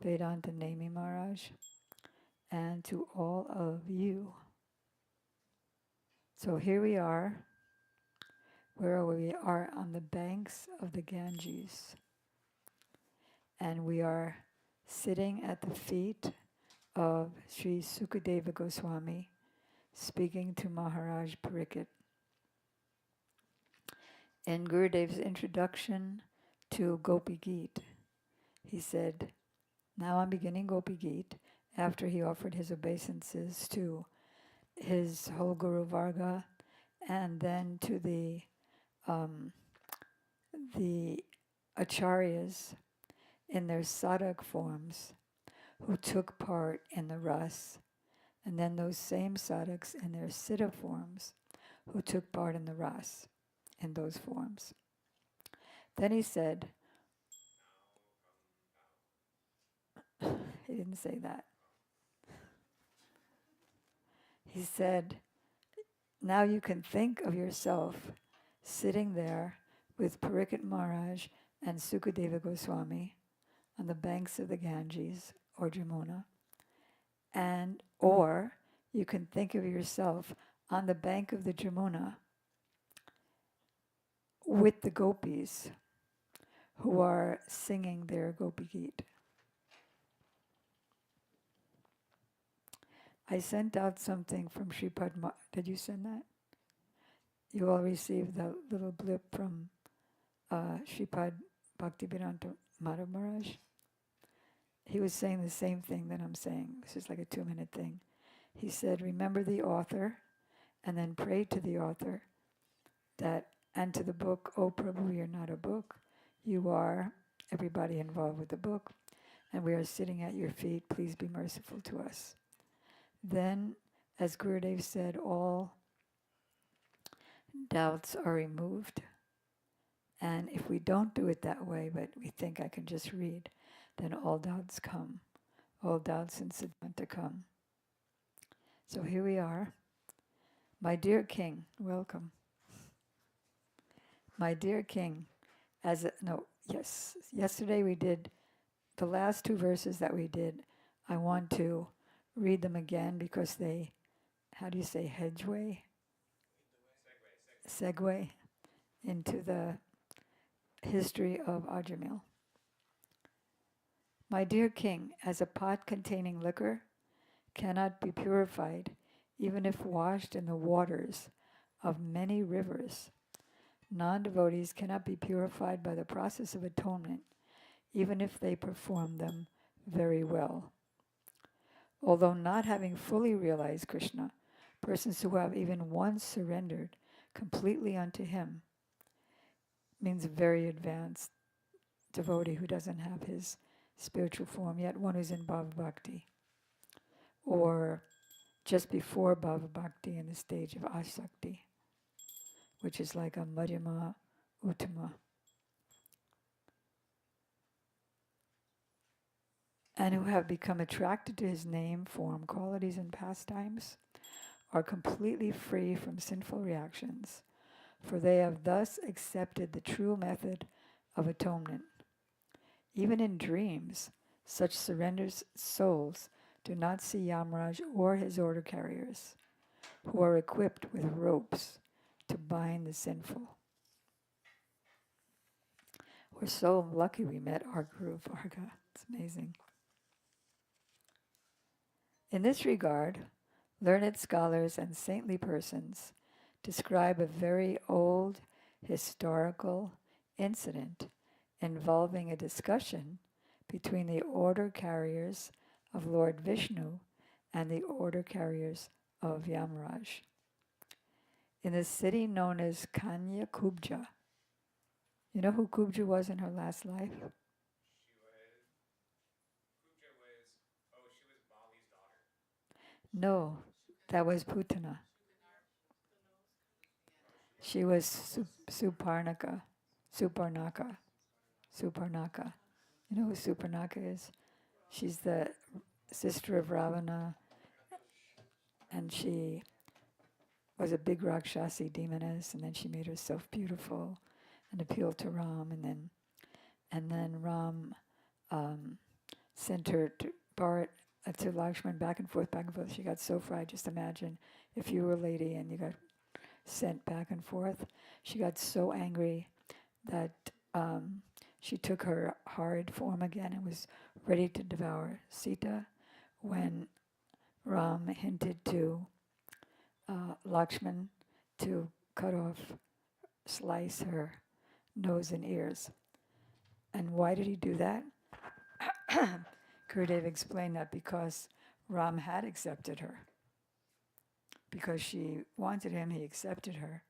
Vedanta Nemi Maharaj, and to all of you. So here we are, where we are on the banks of the Ganges, and we are sitting at the feet of Sri Sukadeva Goswami, speaking to Maharaj Pariksit. In Gurudev's introduction to Gopi Geet, he said, now I'm beginning Gopi Geet, after he offered his obeisances to his whole Guru Varga, and then to the acharyas in their sadhak forms who took part in the ras, and then those same sadhaks in their siddha forms who took part in the ras in those forms. Then he said, he didn't say that. He said, now you can think of yourself sitting there with Pariksit Maharaj and Sukadeva Goswami on the banks of the Ganges or Jamuna, and or you can think of yourself on the bank of the Jamuna with the gopis who are singing their Gopi Geet. I sent out something from Sripad. Did you send that? You all received the little blip from Sripad Bhaktivedanta Madhav Maharaj. He was saying the same thing that I'm saying. This is like a 2-minute thing. He said, remember the author, and then pray to the author that, and to the book, oh Prabhu, you're not a book. You are everybody involved with the book, and we are sitting at your feet. Please be merciful to us. Then, as Gurudev said, all doubts are removed. And if we don't do it that way, but we think I can just read, then all doubts come. All doubts and Siddhanta come. So here we are. My dear King, welcome. My dear King, yesterday we did the last 2 verses that we did. I want to read them again because they, how do you say, hedgeway? Segue into the history of Ajamil. My dear King, as a pot containing liquor cannot be purified even if washed in the waters of many rivers, non-devotees cannot be purified by the process of atonement even if they perform them very well. Although not having fully realized Krishna, persons who have even once surrendered completely unto him means a very advanced devotee who doesn't have his spiritual form yet, one who's in Bhava Bhakti, or just before Bhava Bhakti in the stage of Asakti, which is like a Madhyama Uttama. And who have become attracted to his name, form, qualities, and pastimes, are completely free from sinful reactions, for they have thus accepted the true method of atonement. Even in dreams, such surrendered souls do not see Yamraj or his order carriers, who are equipped with ropes to bind the sinful. We're so lucky we met our Guru Varga. It's amazing. In this regard, learned scholars and saintly persons describe a very old historical incident involving a discussion between the order carriers of Lord Vishnu and the order carriers of Yamraj. In the city known as Kanya Kubja. You know who Kubja was in her last life? No, that was Putana. She was Suparnaka. Suparnaka. Suparnaka. You know who Suparnaka is? She's the sister of Ravana, and she was a big Rakshasi demoness, and then she made herself beautiful and appealed to Ram, and then Ram sent her to Bharat to Lakshman back and forth, back and forth. She got so fried. Just imagine if you were a lady and you got sent back and forth. She got so angry that she took her horrid form again and was ready to devour Sita when Ram hinted to Lakshman to slice her nose and ears. And why did he do that? Gurudev explained that because Ram had accepted her. Because she wanted him, he accepted her.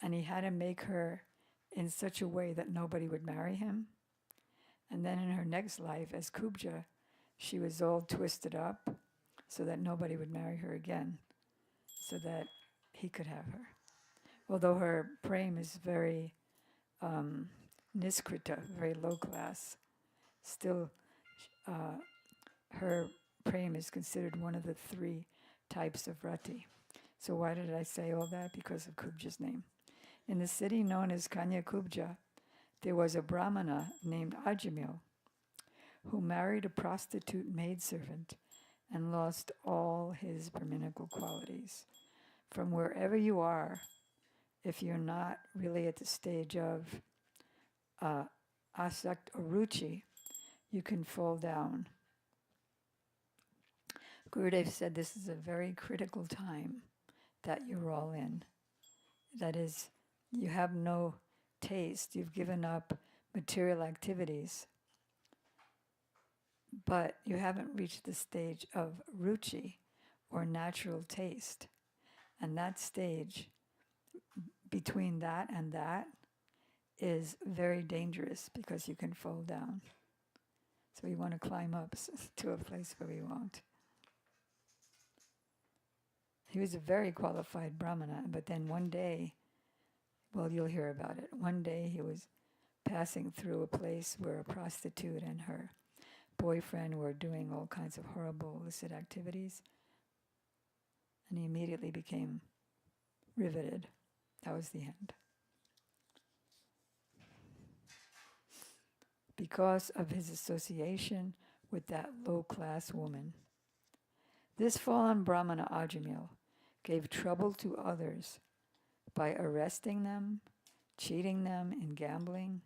And he had to make her in such a way that nobody would marry him. And then in her next life, as Kubja, she was all twisted up so that nobody would marry her again, so that he could have her. Although her prem is very niskrita, very low class, still her prem is considered one of the 3 types of rati. So why did I say all that? Because of Kubja's name. In the city known as Kanya Kubja, there was a Brahmana named Ajamil who married a prostitute maidservant and lost all his Brahminical qualities. From wherever you are, if you're not really at the stage of asakt or ruchi, you can fall down. Gurudev said this is a very critical time that you're all in. That is, you have no taste, you've given up material activities, but you haven't reached the stage of ruchi or natural taste. And that stage, between that and that, is very dangerous because you can fall down. So we want to climb up to a place where we won't. He was a very qualified Brahmana, but then one day, well, you'll hear about it. One day he was passing through a place where a prostitute and her boyfriend were doing all kinds of horrible illicit activities, and he immediately became riveted. That was the end. Because of his association with that low-class woman. This fallen Brahmana Ajamil gave trouble to others by arresting them, cheating them in gambling,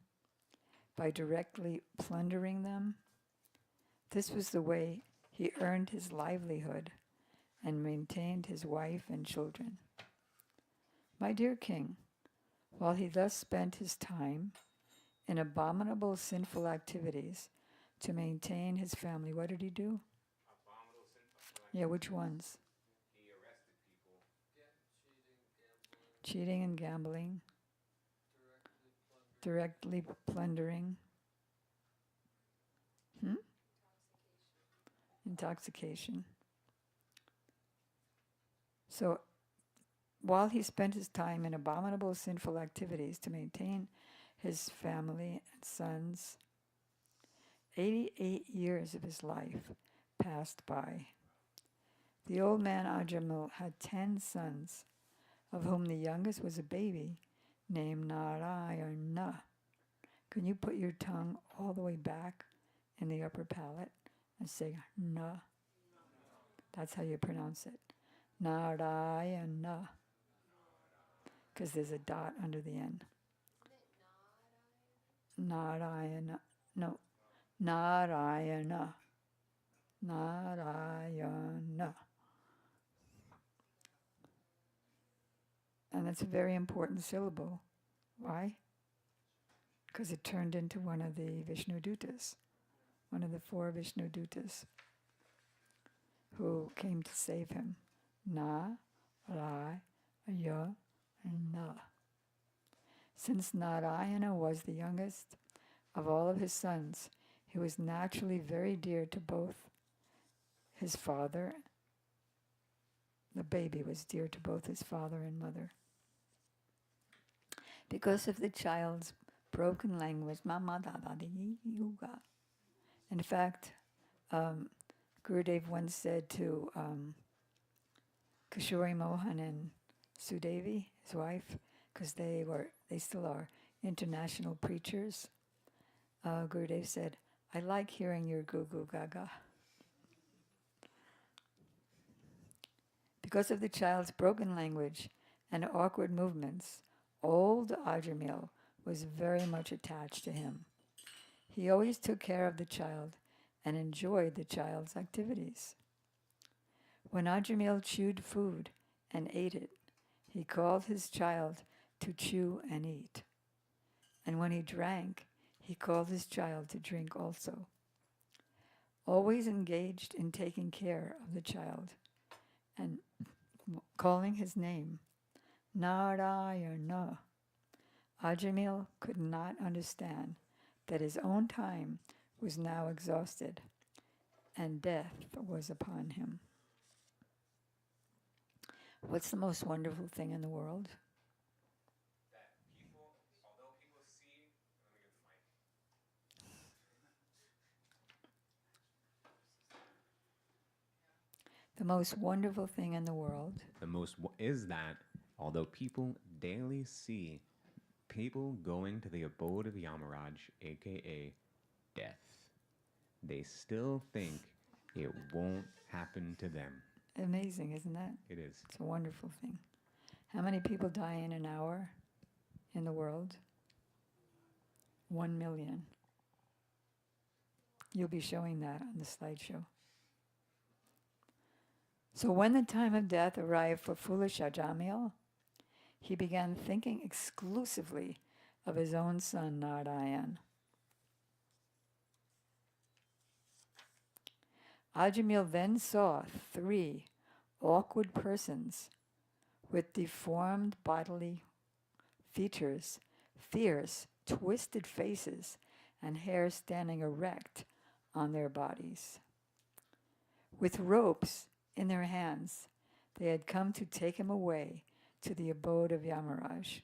by directly plundering them. This was the way he earned his livelihood and maintained his wife and children. My dear king, while he thus spent his time in abominable sinful activities to maintain his family, what did he do? Abominable sinful. Yeah, which ones? He arrested people. Cheating and gambling. Directly plundering. Intoxication. So, while he spent his time in abominable sinful activities to maintain his family and sons, 88 years of his life passed by. The old man Ajamil had 10 sons, of whom the youngest was a baby named Narayana. Can you put your tongue all the way back in the upper palate and say na? That's how you pronounce it. Narayana. Because there's a dot under the N. Narayana. No. Narayana. Narayana. And it's a very important syllable. Why? Because it turned into one of the Vishnu Dutas, one of the 4 Vishnu Dutas who came to save him. Na, Ra, Ya, and Na. Since Narayana was the youngest of all of his sons, he was naturally very dear to both his father. The baby was dear to both his father and mother. Because of the child's broken language, Mama Dada Di Yuga. In fact, Gurudev once said to Kishori Mohan and Sudevi, his wife, because they still are international preachers, Gurudev said, I like hearing your Goo Goo Gaga. Because of the child's broken language and awkward movements, old Ajamil was very much attached to him. He always took care of the child and enjoyed the child's activities. When Ajamil chewed food and ate it, he called his child to chew and eat. And when he drank, he called his child to drink also. Always engaged in taking care of the child and calling his name, Narayana. Ajamil could not understand that his own time was now exhausted and death was upon him. What's the most wonderful thing in the world? That people, although people see, let me get the mic. The most wonderful thing in the world The most is that although people daily see people going to the abode of Yamaraj, aka death, they still think it won't happen to them. Amazing, isn't that? It is. It's a wonderful thing. How many people die in an hour in the world? 1 million. You'll be showing that on the slideshow. So when the time of death arrived for foolish Ajamil, he began thinking exclusively of his own son Narayan. Ajamil then saw 3 awkward persons with deformed bodily features, fierce, twisted faces, and hair standing erect on their bodies. With ropes in their hands, they had come to take him away to the abode of Yamaraj.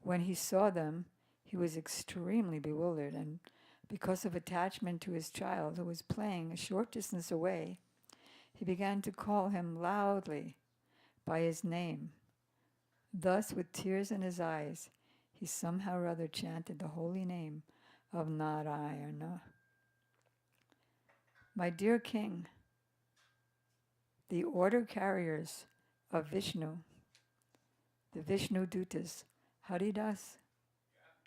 When he saw them, he was extremely bewildered, and because of attachment to his child who was playing a short distance away, he began to call him loudly by his name. Thus, with tears in his eyes, he somehow or other chanted the holy name of Narayana. My dear king, the order carriers of Vishnu, the Vishnu Dutas, Haridas,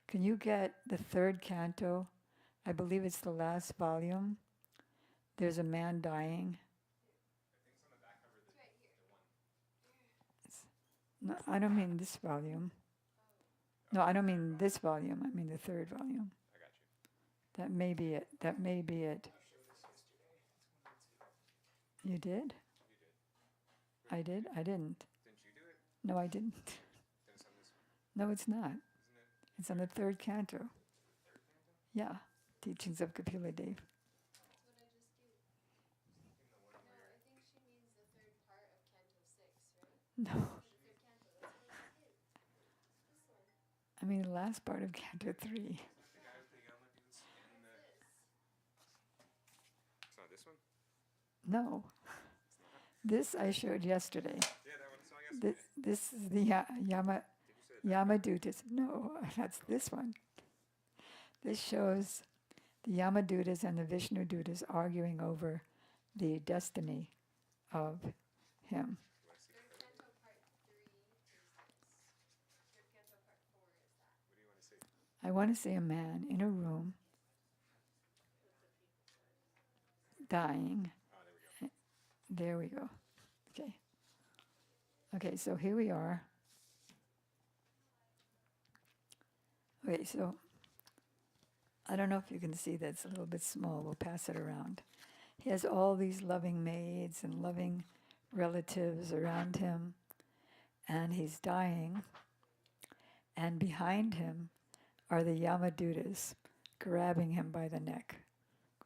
can you get the 3rd canto? I believe it's the last volume. There's a man dying. No, I don't mean this volume. No, I don't mean this volume. I mean the 3rd volume. I got you. That may be it. That may be it. You did? I did? I didn't. Didn't you do it? No, I didn't. Then it's on this one, No, it's not. isn't it? It's on the 3rd canto. Yeah. Teachings of Kapila Dev. No. I mean the last part of Canto 3. The guy with the yellow dudes in the... It's not this one? No. This I showed yesterday. Yeah, that one I saw yesterday. This is the Did you say that? Yamadutas. No, that's this one. This shows the Yamadutas and the Vishnu Dutas arguing over the destiny of him. I want to see a man in a room dying. There we go. Okay. Okay, so here we are. Okay, so I don't know if you can see that. It's a little bit small. We'll pass it around. He has all these loving maids and loving relatives around him, and he's dying. And behind him are the Yamadutas grabbing him by the neck,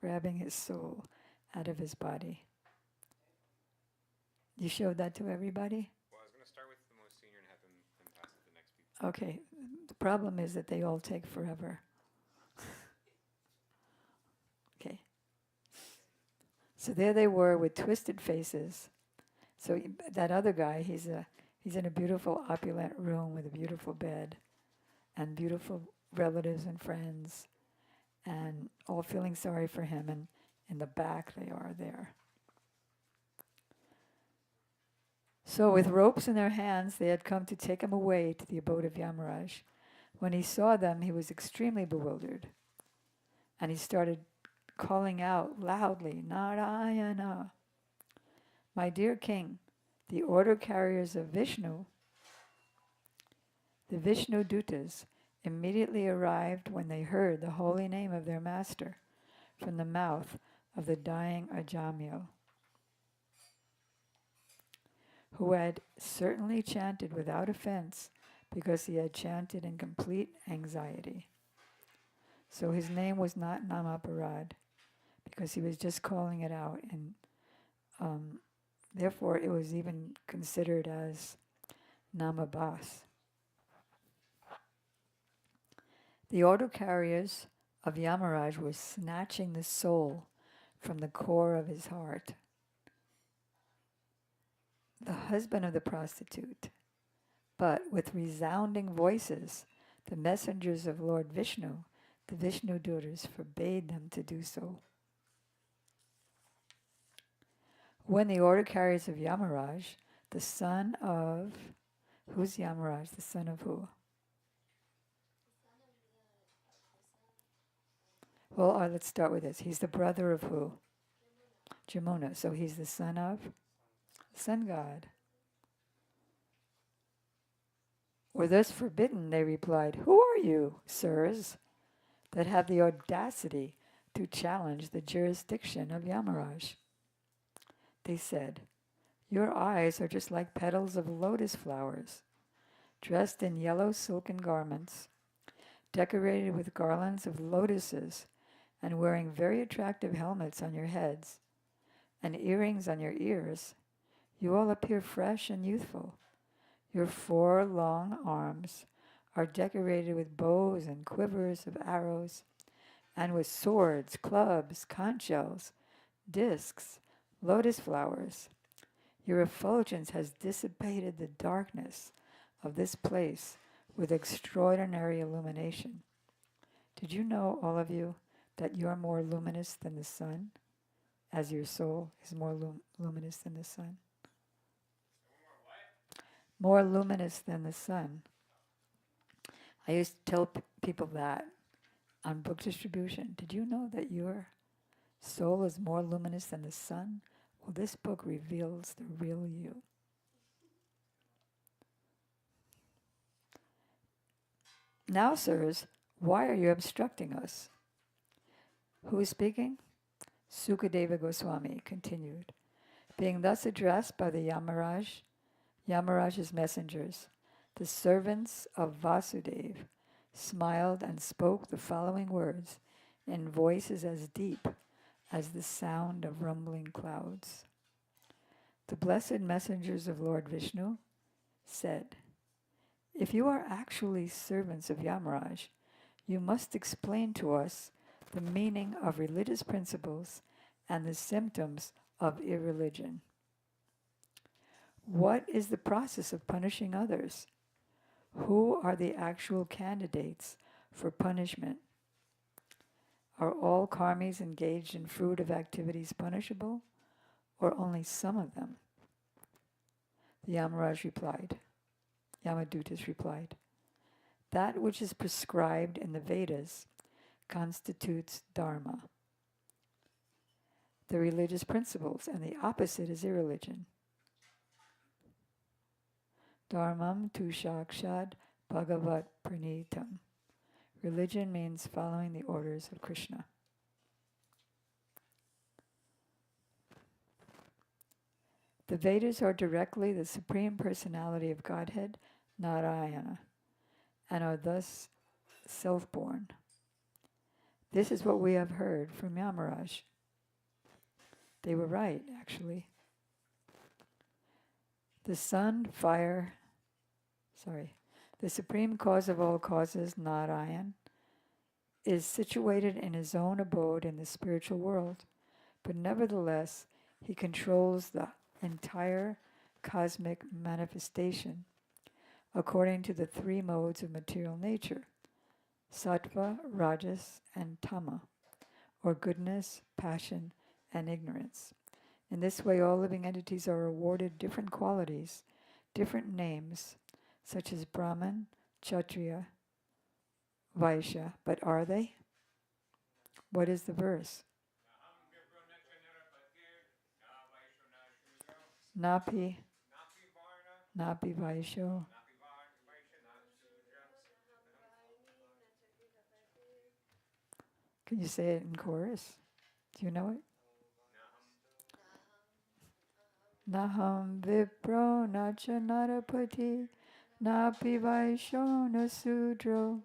grabbing his soul out of his body. You showed that to everybody? Well, I was going to start with the most senior and have them pass it to the next people. Okay. The problem is that they all take forever. Okay. So there they were with twisted faces. So that other guy, he's in a beautiful opulent room with a beautiful bed and beautiful relatives and friends, and all feeling sorry for him, and in the back they are there. So with ropes in their hands, they had come to take him away to the abode of Yamaraj. When he saw them, he was extremely bewildered, and he started calling out loudly, Narayana. My dear king, the order carriers of Vishnu, the Vishnu Dutas, immediately arrived when they heard the holy name of their master from the mouth of the dying Ajamil, who had certainly chanted without offense because he had chanted in complete anxiety. So his name was not Namaparad because he was just calling it out, and therefore it was even considered as Namabas. The order carriers of Yamaraj were snatching the soul from the core of his heart. The husband of the prostitute, but with resounding voices, the messengers of Lord Vishnu, the Vishnu daughters, forbade them to do so. When the order carriers of Yamaraj, the son of, who's Yamaraj? The son of who? Well, let's start with this. He's the brother of who? Jamuna. So he's the son of? Sun God. Were thus forbidden, they replied, who are you, sirs, that have the audacity to challenge the jurisdiction of Yamaraj? They said, your eyes are just like petals of lotus flowers, dressed in yellow silken garments, decorated with garlands of lotuses, and wearing very attractive helmets on your heads, and earrings on your ears. You all appear fresh and youthful. Your 4 long arms are decorated with bows and quivers of arrows, and with swords, clubs, conch shells, discs, lotus flowers. Your effulgence has dissipated the darkness of this place with extraordinary illumination. Did you know, all of you, that you're more luminous than the sun, as your soul is more luminous than the sun? More luminous than the sun. I used to tell people that on book distribution. Did you know that your soul is more luminous than the sun? Well, this book reveals the real you. Now, sirs, why are you obstructing us? Who is speaking? Sukadeva Goswami continued. Being thus addressed by the Yamaraj's messengers, the servants of Vasudeva smiled and spoke the following words in voices as deep as the sound of rumbling clouds. The blessed messengers of Lord Vishnu said, if you are actually servants of Yamaraj, you must explain to us the meaning of religious principles and the symptoms of irreligion. What is the process of punishing others? Who are the actual candidates for punishment? Are all karmis engaged in fruitive activities punishable, or only some of them? The Yamadutas replied, that which is prescribed in the Vedas constitutes dharma, the religious principles, and the opposite is irreligion. Dharmam tu shakshad bhagavat pranitam. Religion means following the orders of Krishna. The Vedas are directly the Supreme Personality of Godhead, Narayana, and are thus self-born. This is what we have heard from Yamaraj. They were right, actually. The supreme cause of all causes, Narayan, is situated in his own abode in the spiritual world, but nevertheless, he controls the entire cosmic manifestation according to the three modes of material nature, sattva, rajas, and tama, or goodness, passion, and ignorance. In this way, all living entities are awarded different qualities, different names, such as Brahman, Kshatriya, Vaishya. But are they? What is the verse? Napi Vaishyo. Can you say it in chorus? Do you know it? Naham vipro nacha narapati napi vaishyo na sudro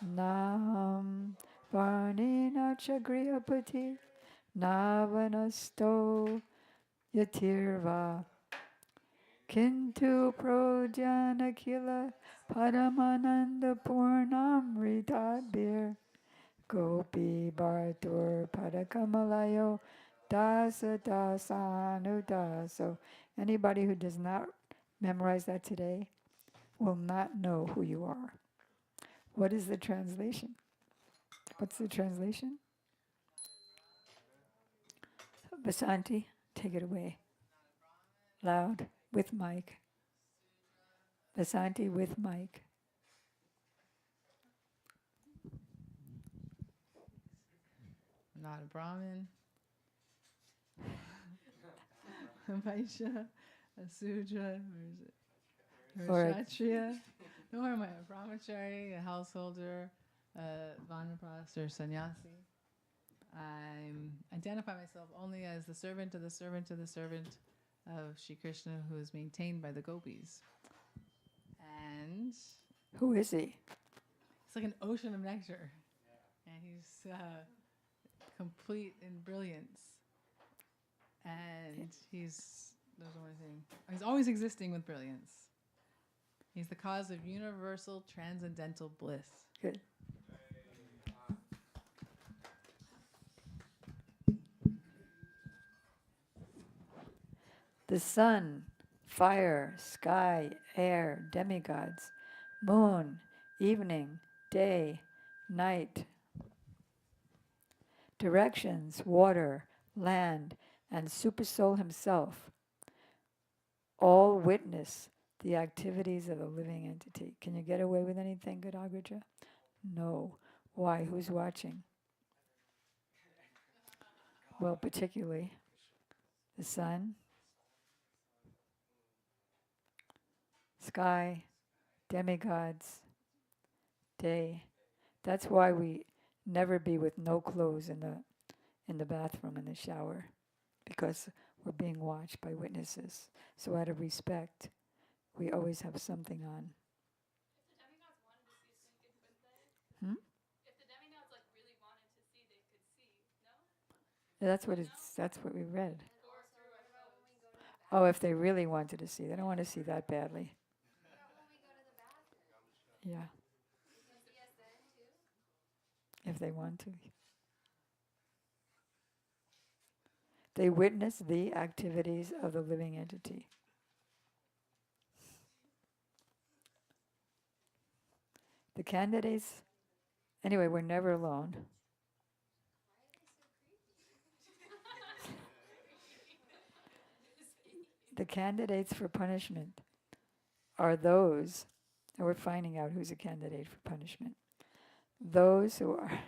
naham varni nacha grihapati navanasto yatirva kintu prodhyana kila paramananda purnam ritadbir gopi bhartur padakamalayo dasa dasanu daso. Anybody who does not memorize that today will not know who you are. What is the translation? What's the translation? Basanti, take it away. Loud, with mic. Basanti, with mic. Not a Brahmin. Vaishya, a Sudra, where is it? Or a Kshatriya. Nor am I a brahmachari, a householder, a vanapras or sannyasi. I identify myself only as the servant of the servant of the servant of Shri Krishna, who is maintained by the gopis. And who is he? It's like an ocean of nectar. And he's complete in brilliance. And there's one thing. He's always existing with brilliance. He's the cause of universal transcendental bliss. Good. The sun, fire, sky, air, demigods, moon, evening, day, night, directions, water, land, and Supersoul himself all witness the activities of the living entity. Can you get away with anything, good Agraja? No. Why? Who's watching? Well, particularly the sun, sky, demigods, day. That's why we never be with no clothes in the bathroom, in the shower, because we're being watched by witnesses. So out of respect, we always have something on. If the demigods wanted to see something, couldn't they? Hmm? If the demigods really wanted to see, they could see. No? That's what we read. Oh, if they really wanted to see. They don't want to see that badly. Yeah. If they want to. They witness the activities of the living entity. The candidates, anyway, we're never alone. the candidates for punishment are those, and we're finding out who's a candidate for punishment, those who are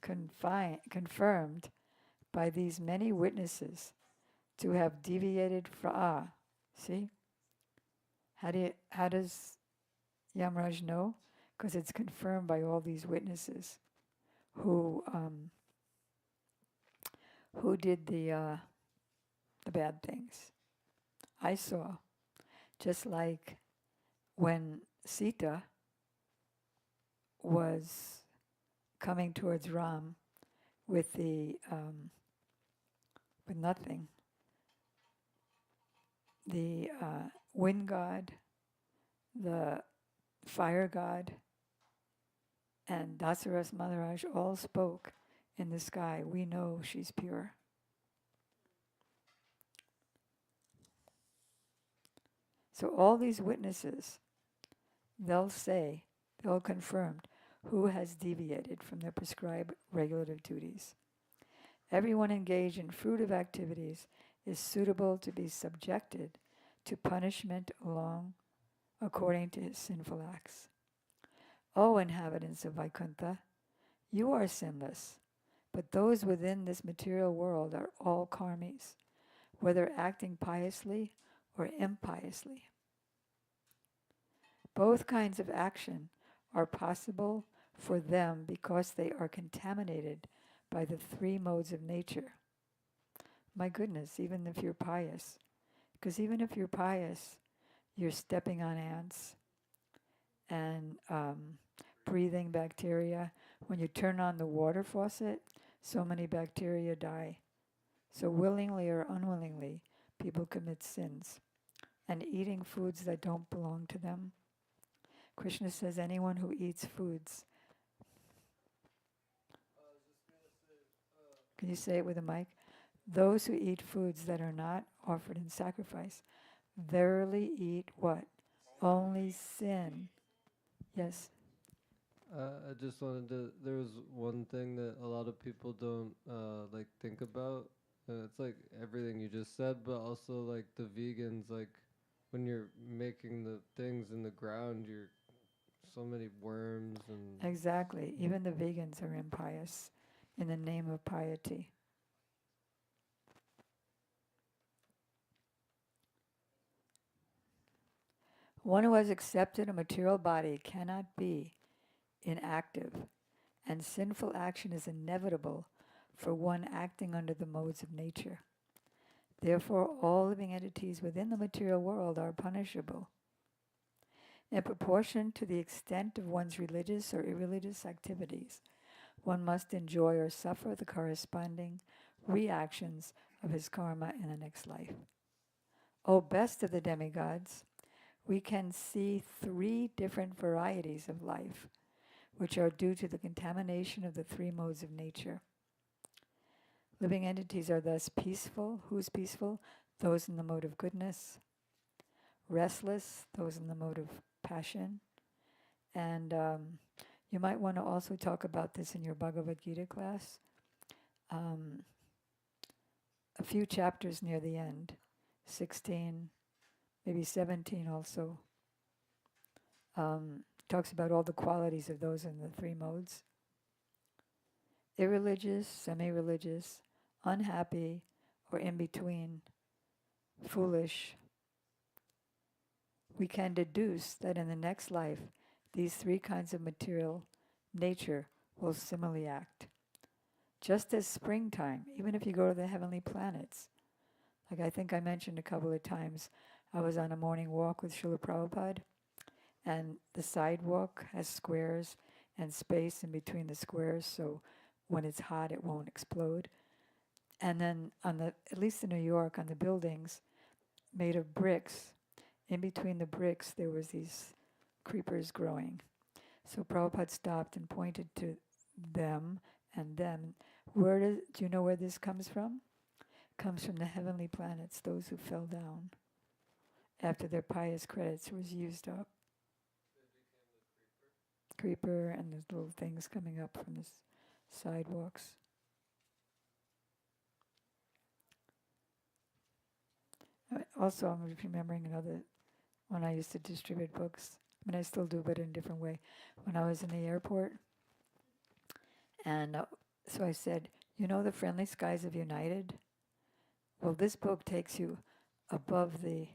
confirmed by these many witnesses to have deviated from, see? How does Yamraj know? Because it's confirmed by all these witnesses who did the bad things. I saw, just like when Sita was coming towards Ram with with nothing, the wind god, the fire god, and Dasaras Maharaj all spoke in the sky, we know she's pure. So all these witnesses, they'll confirm who has deviated from their prescribed regulative duties. Everyone engaged in fruitive activities is suitable to be subjected to punishment according to his sinful acts. O inhabitants of Vaikuntha, you are sinless, but those within this material world are all karmis, whether acting piously or impiously. Both kinds of action are possible for them because they are contaminated by the three modes of nature. My goodness, even if you're pious, because even if you're pious, you're stepping on ants and breathing bacteria. When you turn on the water faucet, so many bacteria die. So willingly or unwillingly, people commit sins. And eating foods that don't belong to them. Krishna says anyone who eats foods. Can you say it with a mic? Those who eat foods that are not offered in sacrifice verily eat what? Only sin. Yes. I just wanted to. There was one thing that a lot of people don't think about. It's like everything you just said, but also like the vegans. Like when you're making the things in the ground, you're so many worms and. Exactly. Even the vegans are impious in the name of piety. One who has accepted a material body cannot be inactive, and sinful action is inevitable for one acting under the modes of nature. Therefore, all living entities within the material world are punishable. In proportion to the extent of one's religious or irreligious activities, one must enjoy or suffer the corresponding reactions of his karma in the next life. O best of the demigods, we can see three different varieties of life, which are due to the contamination of the three modes of nature. Living entities are thus peaceful. Who's peaceful? Those in the mode of goodness. Restless, those in the mode of passion. And you might want to also talk about this in your Bhagavad Gita class. A few chapters near the end, 16, maybe 17 also, talks about all the qualities of those in the three modes. Irreligious, semi-religious, unhappy, or in between, foolish. We can deduce that in the next life, these three kinds of material nature will similarly act. Just as springtime, even if you go to the heavenly planets, like I think I mentioned a couple of times, I was on a morning walk with Srila Prabhupada, and the sidewalk has squares and space in between the squares, so when it's hot, it won't explode. And then at least in New York, on the buildings made of bricks, in between the bricks, there was these creepers growing. So Prabhupada stopped and pointed to them and them. Do you know where this comes from? Comes from the heavenly planets, those who fell down after their pious credits was used up. Creeper and the little things coming up from the sidewalks. also, I'm remembering another, when I used to distribute books. I mean, I still do, but in a different way. When I was in the airport, and so I said, you know the Friendly Skies of United? Well, this book takes you above the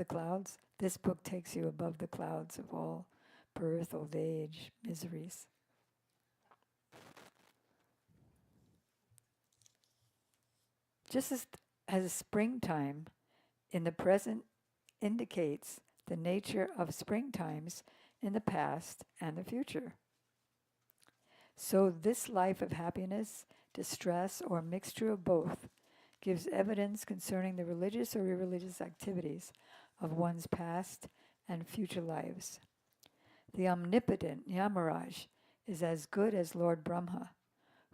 clouds. This book takes you above the clouds of all birth, old age, miseries. Just as springtime in the present indicates the nature of springtimes in the past and the future. So this life of happiness, distress, or mixture of both gives evidence concerning the religious or irreligious activities of one's past and future lives. The omnipotent Yamaraj is as good as Lord Brahma,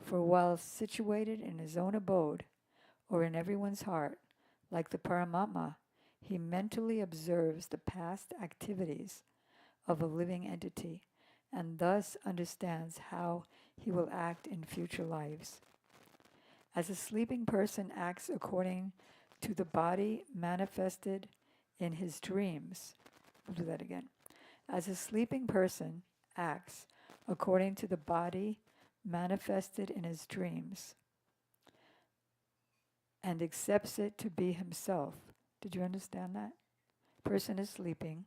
for while situated in his own abode, or in everyone's heart, like the Paramatma, he mentally observes the past activities of a living entity and thus understands how he will act in future lives. As a sleeping person acts according to the body manifested in his dreams. We'll do that again. As a sleeping person acts according to the body manifested in his dreams and accepts it to be himself. Did you understand that? Person is sleeping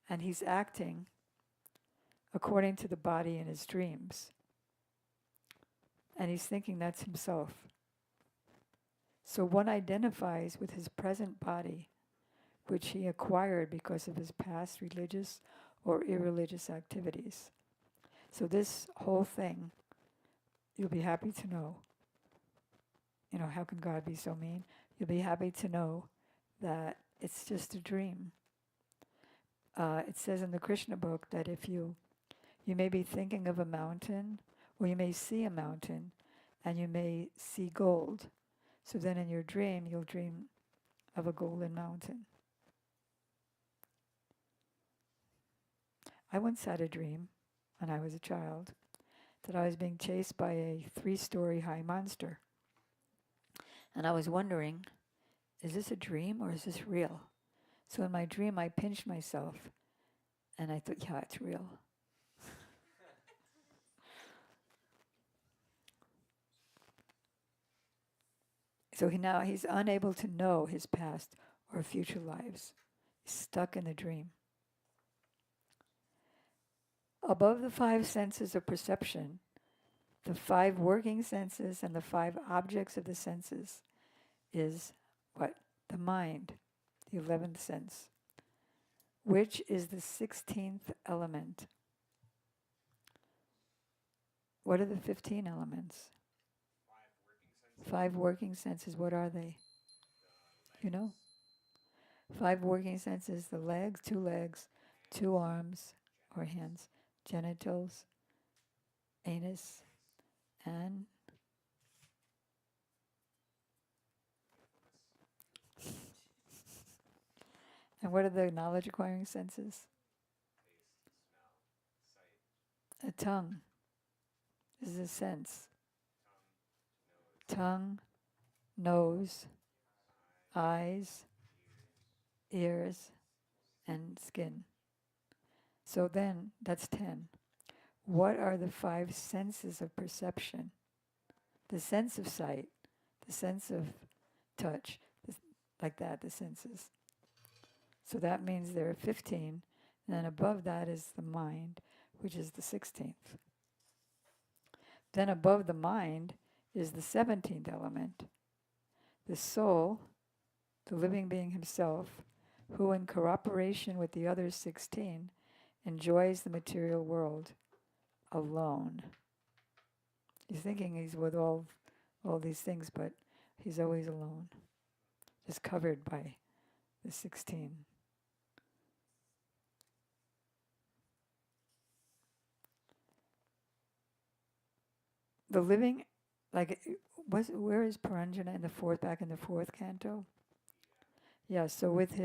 and he's acting according to the body in his dreams. And he's thinking that's himself. So one identifies with his present body, which he acquired because of his past religious or irreligious activities. So this whole thing, you'll be happy to know. You know, how can God be so mean? You'll be happy to know that it's just a dream. It says in the Krishna book that if you may be thinking of a mountain, or you may see a mountain, and you may see gold. So then in your dream, you'll dream of a golden mountain. I once had a dream, when I was a child, that I was being chased by a 3-story high monster. And I was wondering, is this a dream or is this real? So in my dream, I pinched myself, and I thought, yeah, it's real. So he's unable to know his past or future lives. He's stuck in the dream. Above the 5 senses of perception, the 5 working senses and the 5 objects of the senses is what? The mind, the 11th sense, which is the 16th element. What are the 15 elements? 5 working senses, what are they? You know? 5 working senses, the legs, 2 arms or hands, genitals, anus, and what are the knowledge acquiring senses? A tongue is a sense. Tongue, nose, eyes, ears, and skin. So then, that's 10. What are the 5 senses of perception? The sense of sight, the sense of touch, like that, the senses. So that means there are 15, and then above that is the mind, which is the 16th. Then above the mind is the 17th element, the soul, the living being himself, who in cooperation with the other 16 enjoys the material world alone. He's thinking he's with all these things, but he's always alone, just covered by the 16. The living, where is Paranjana in the 4th, back in the 4th canto? Yeah, so with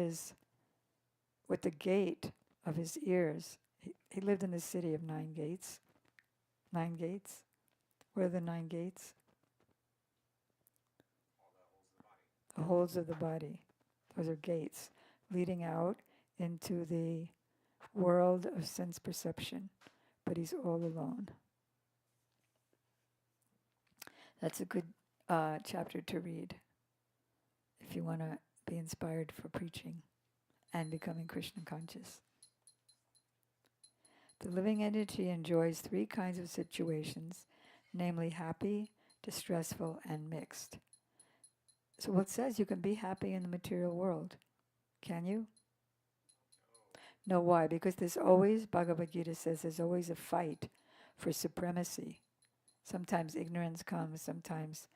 the gate of his ears, he lived in the city of 9 gates. 9 gates? Where are the 9 gates? the holes of the body. Those are gates leading out into the world of sense perception, but he's all alone. That's a good chapter to read if you want to be inspired for preaching and becoming Krishna conscious. The living entity enjoys three kinds of situations, namely happy, distressful, and mixed. So it says you can be happy in the material world. Can you? No, why? Because there's always, Bhagavad Gita says, there's always a fight for supremacy. Sometimes ignorance comes, sometimes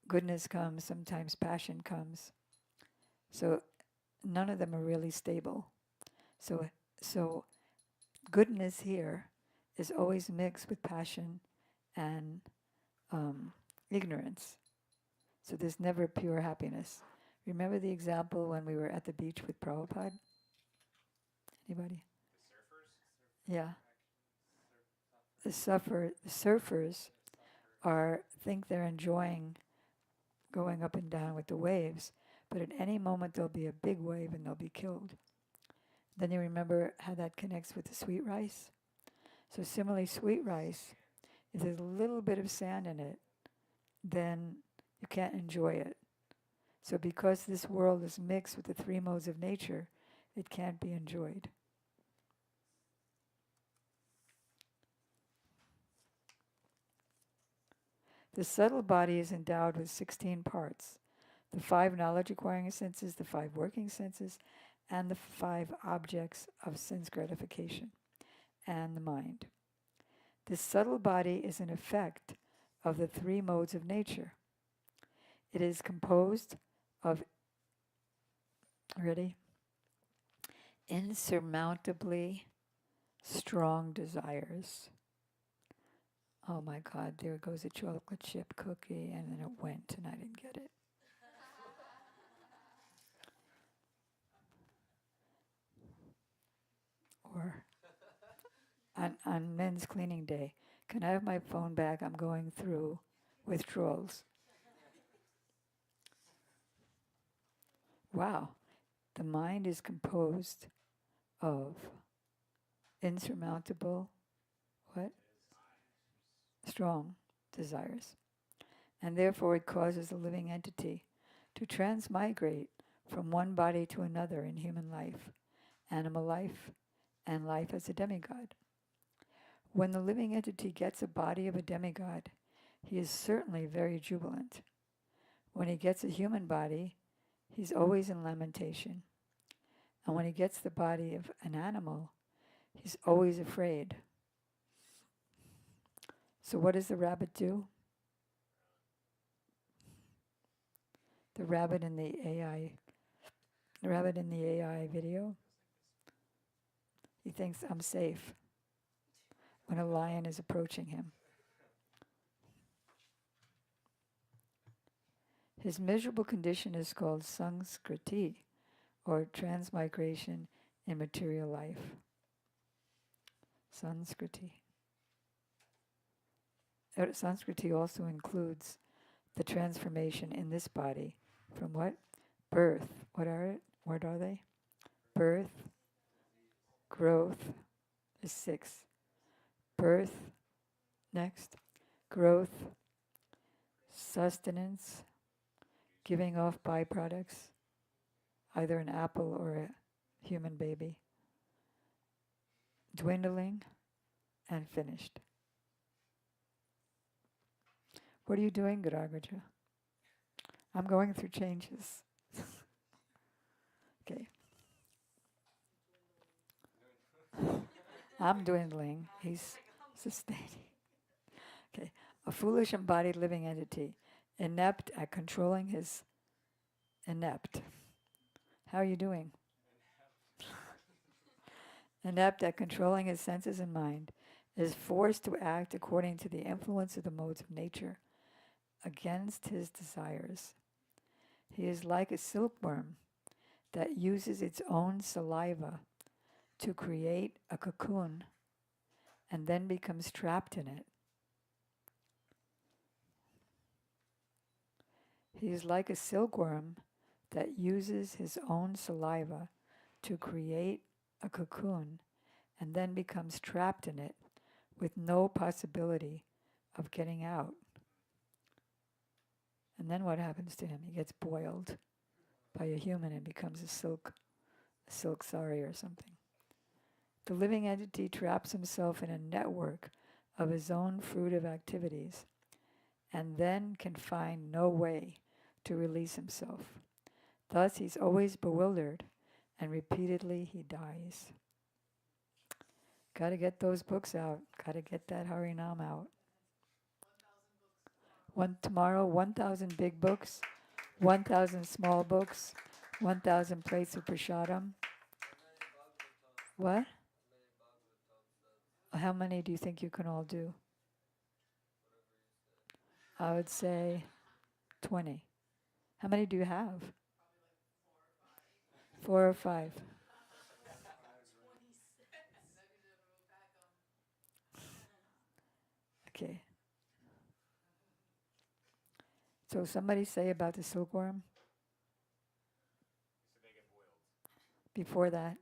goodness comes, sometimes passion comes. So none of them are really stable. So goodness here is always mixed with passion and ignorance. So there's never pure happiness. Remember the example when we were at the beach with Prabhupada? Anybody? The surfers? Yeah. The surfers think they're enjoying going up and down with the waves, but at any moment there'll be a big wave and they'll be killed. Then you remember how that connects with the sweet rice? So similarly, sweet rice, if there's a little bit of sand in it, then you can't enjoy it. So because this world is mixed with the three modes of nature, it can't be enjoyed. The subtle body is endowed with 16 parts. The 5 knowledge-acquiring senses, the 5 working senses, and the 5 objects of sense gratification, and the mind. This subtle body is an effect of the 3 modes of nature. It is composed of, ready? Insurmountably strong desires. Oh my God, there goes a chocolate chip cookie, and then it went, and I didn't get it. Or on men's cleaning day, can I have my phone back? I'm going through withdrawals. Wow, the mind is composed of insurmountable, what? Strong desires. And therefore it causes the living entity to transmigrate from one body to another in human life, animal life, and life as a demigod. When the living entity gets a body of a demigod, he is certainly very jubilant. When he gets a human body, he's always in lamentation. And when he gets the body of an animal, he's always afraid. So what does the rabbit do? The rabbit in the AI video, he thinks I'm safe when a lion is approaching him. His miserable condition is called sanskriti, or transmigration in material life. Sanskriti. Sanskriti also includes the transformation in this body from what? Birth. What are they? Birth, growth, is 6. Birth, next. Growth, sustenance, giving off byproducts, either an apple or a human baby. Dwindling, and finished. What are you doing, Garagraja? I'm going through changes. Okay. I'm dwindling. He's sustaining. Okay. A foolish embodied living entity, inept at controlling his inept. How are you doing? Inept at controlling his senses and mind, is forced to act according to the influence of the modes of nature, against his desires. He is like a silkworm that uses its own saliva to create a cocoon and then becomes trapped in it. He is like a silkworm that uses his own saliva to create a cocoon and then becomes trapped in it with no possibility of getting out. And then what happens to him? He gets boiled by a human and becomes a silk sari or something. The living entity traps himself in a network of his own fruitive activities and then can find no way to release himself. Thus, he's always bewildered and repeatedly he dies. Got to get those books out. Got to get that Harinam out. Tomorrow, 1,000 big books, 1,000 small books, 1,000 plates of prasadam. What? How many do you think you can all do? I would say 20. How many do you have? 4 or 5. Okay. So somebody say about the silkworm? Before that?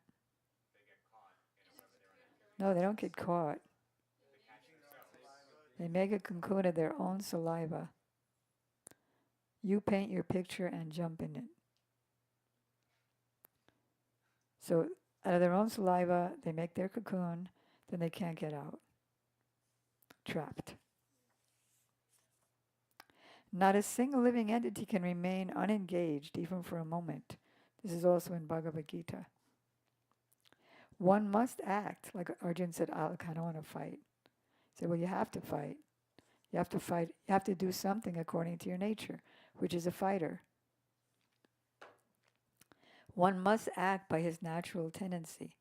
No, they don't get caught. They make a cocoon of their own saliva. You paint your picture and jump in it. So out of their own saliva, they make their cocoon, then they can't get out. Trapped. Not a single living entity can remain unengaged even for a moment. This is also in Bhagavad Gita. One must act, like Arjun said, I kind of want to fight. He said, well, you have to fight. You have to fight. You have to do something according to your nature, which is a fighter. One must act by his natural tendency.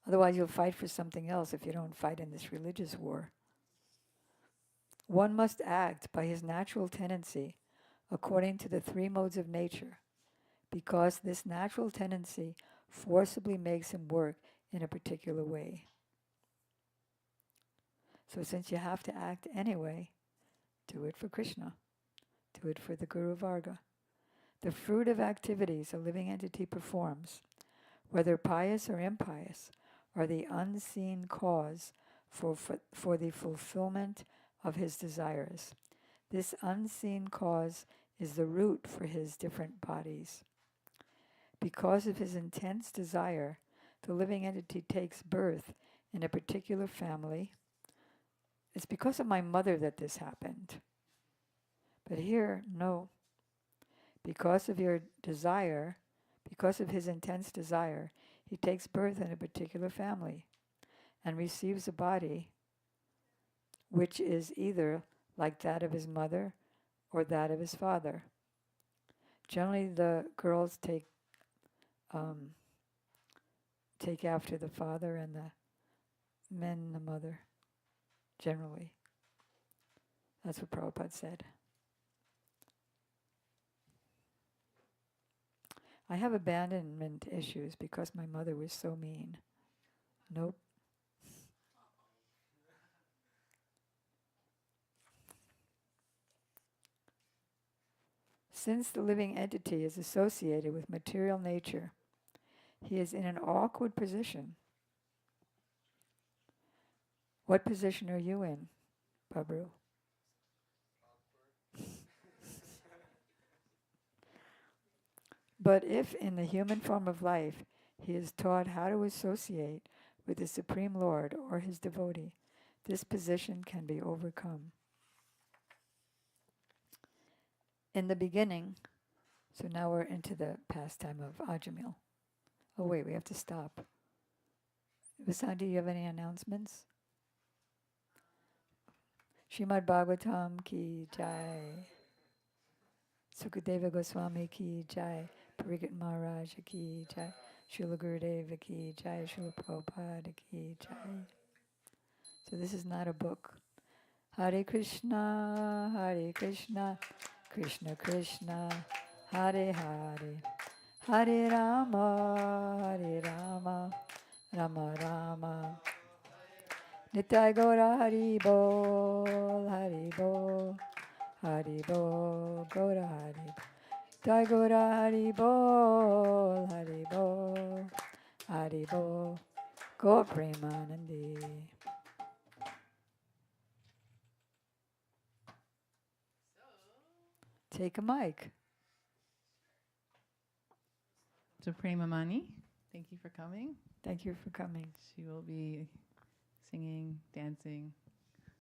Otherwise, you'll fight for something else if you don't fight in this religious war. One must act by his natural tendency according to the 3 modes of nature, because this natural tendency forcibly makes him work in a particular way. So since you have to act anyway, do it for Krishna. Do it for the Guru Varga. The fruit of activities a living entity performs, whether pious or impious, are the unseen cause for the fulfillment of his desires. This unseen cause is the root for his different bodies. Because of his intense desire, the living entity takes birth in a particular family. It's because of my mother that this happened. But here, no. Because of your desire, because of his intense desire, he takes birth in a particular family and receives a body which is either like that of his mother or that of his father. Generally, the girls take after the father and the men the mother, generally. That's what Prabhupada said. I have abandonment issues because my mother was so mean. Nope. Since the living entity is associated with material nature, he is in an awkward position. What position are you in, Babru? But if in the human form of life he is taught how to associate with the Supreme Lord or his devotee, this position can be overcome. In the beginning, so now we're into the pastime of Ajamil. Oh wait, we have to stop. Vasant, do you have any announcements? Srimad Bhagavatam ki jai. Sukadeva Goswami ki jai. Parikit Maharaj ki jai. Srila Gurudeva ki jai. Srila Prabhupada ki jai. So this is not a book. Hare Krishna, Krishna Krishna, Hare Hare, Hare Rama, Rama Rama. Nitai Gaura Hari Bol, Hari Bol, Gora Hari. Jai Gora Hari Bol, Hari Bol, Hari Bol, Gaur Premanandi. Take a mic. To Premamani, thank you for coming. Thank you for coming. She will be singing, dancing,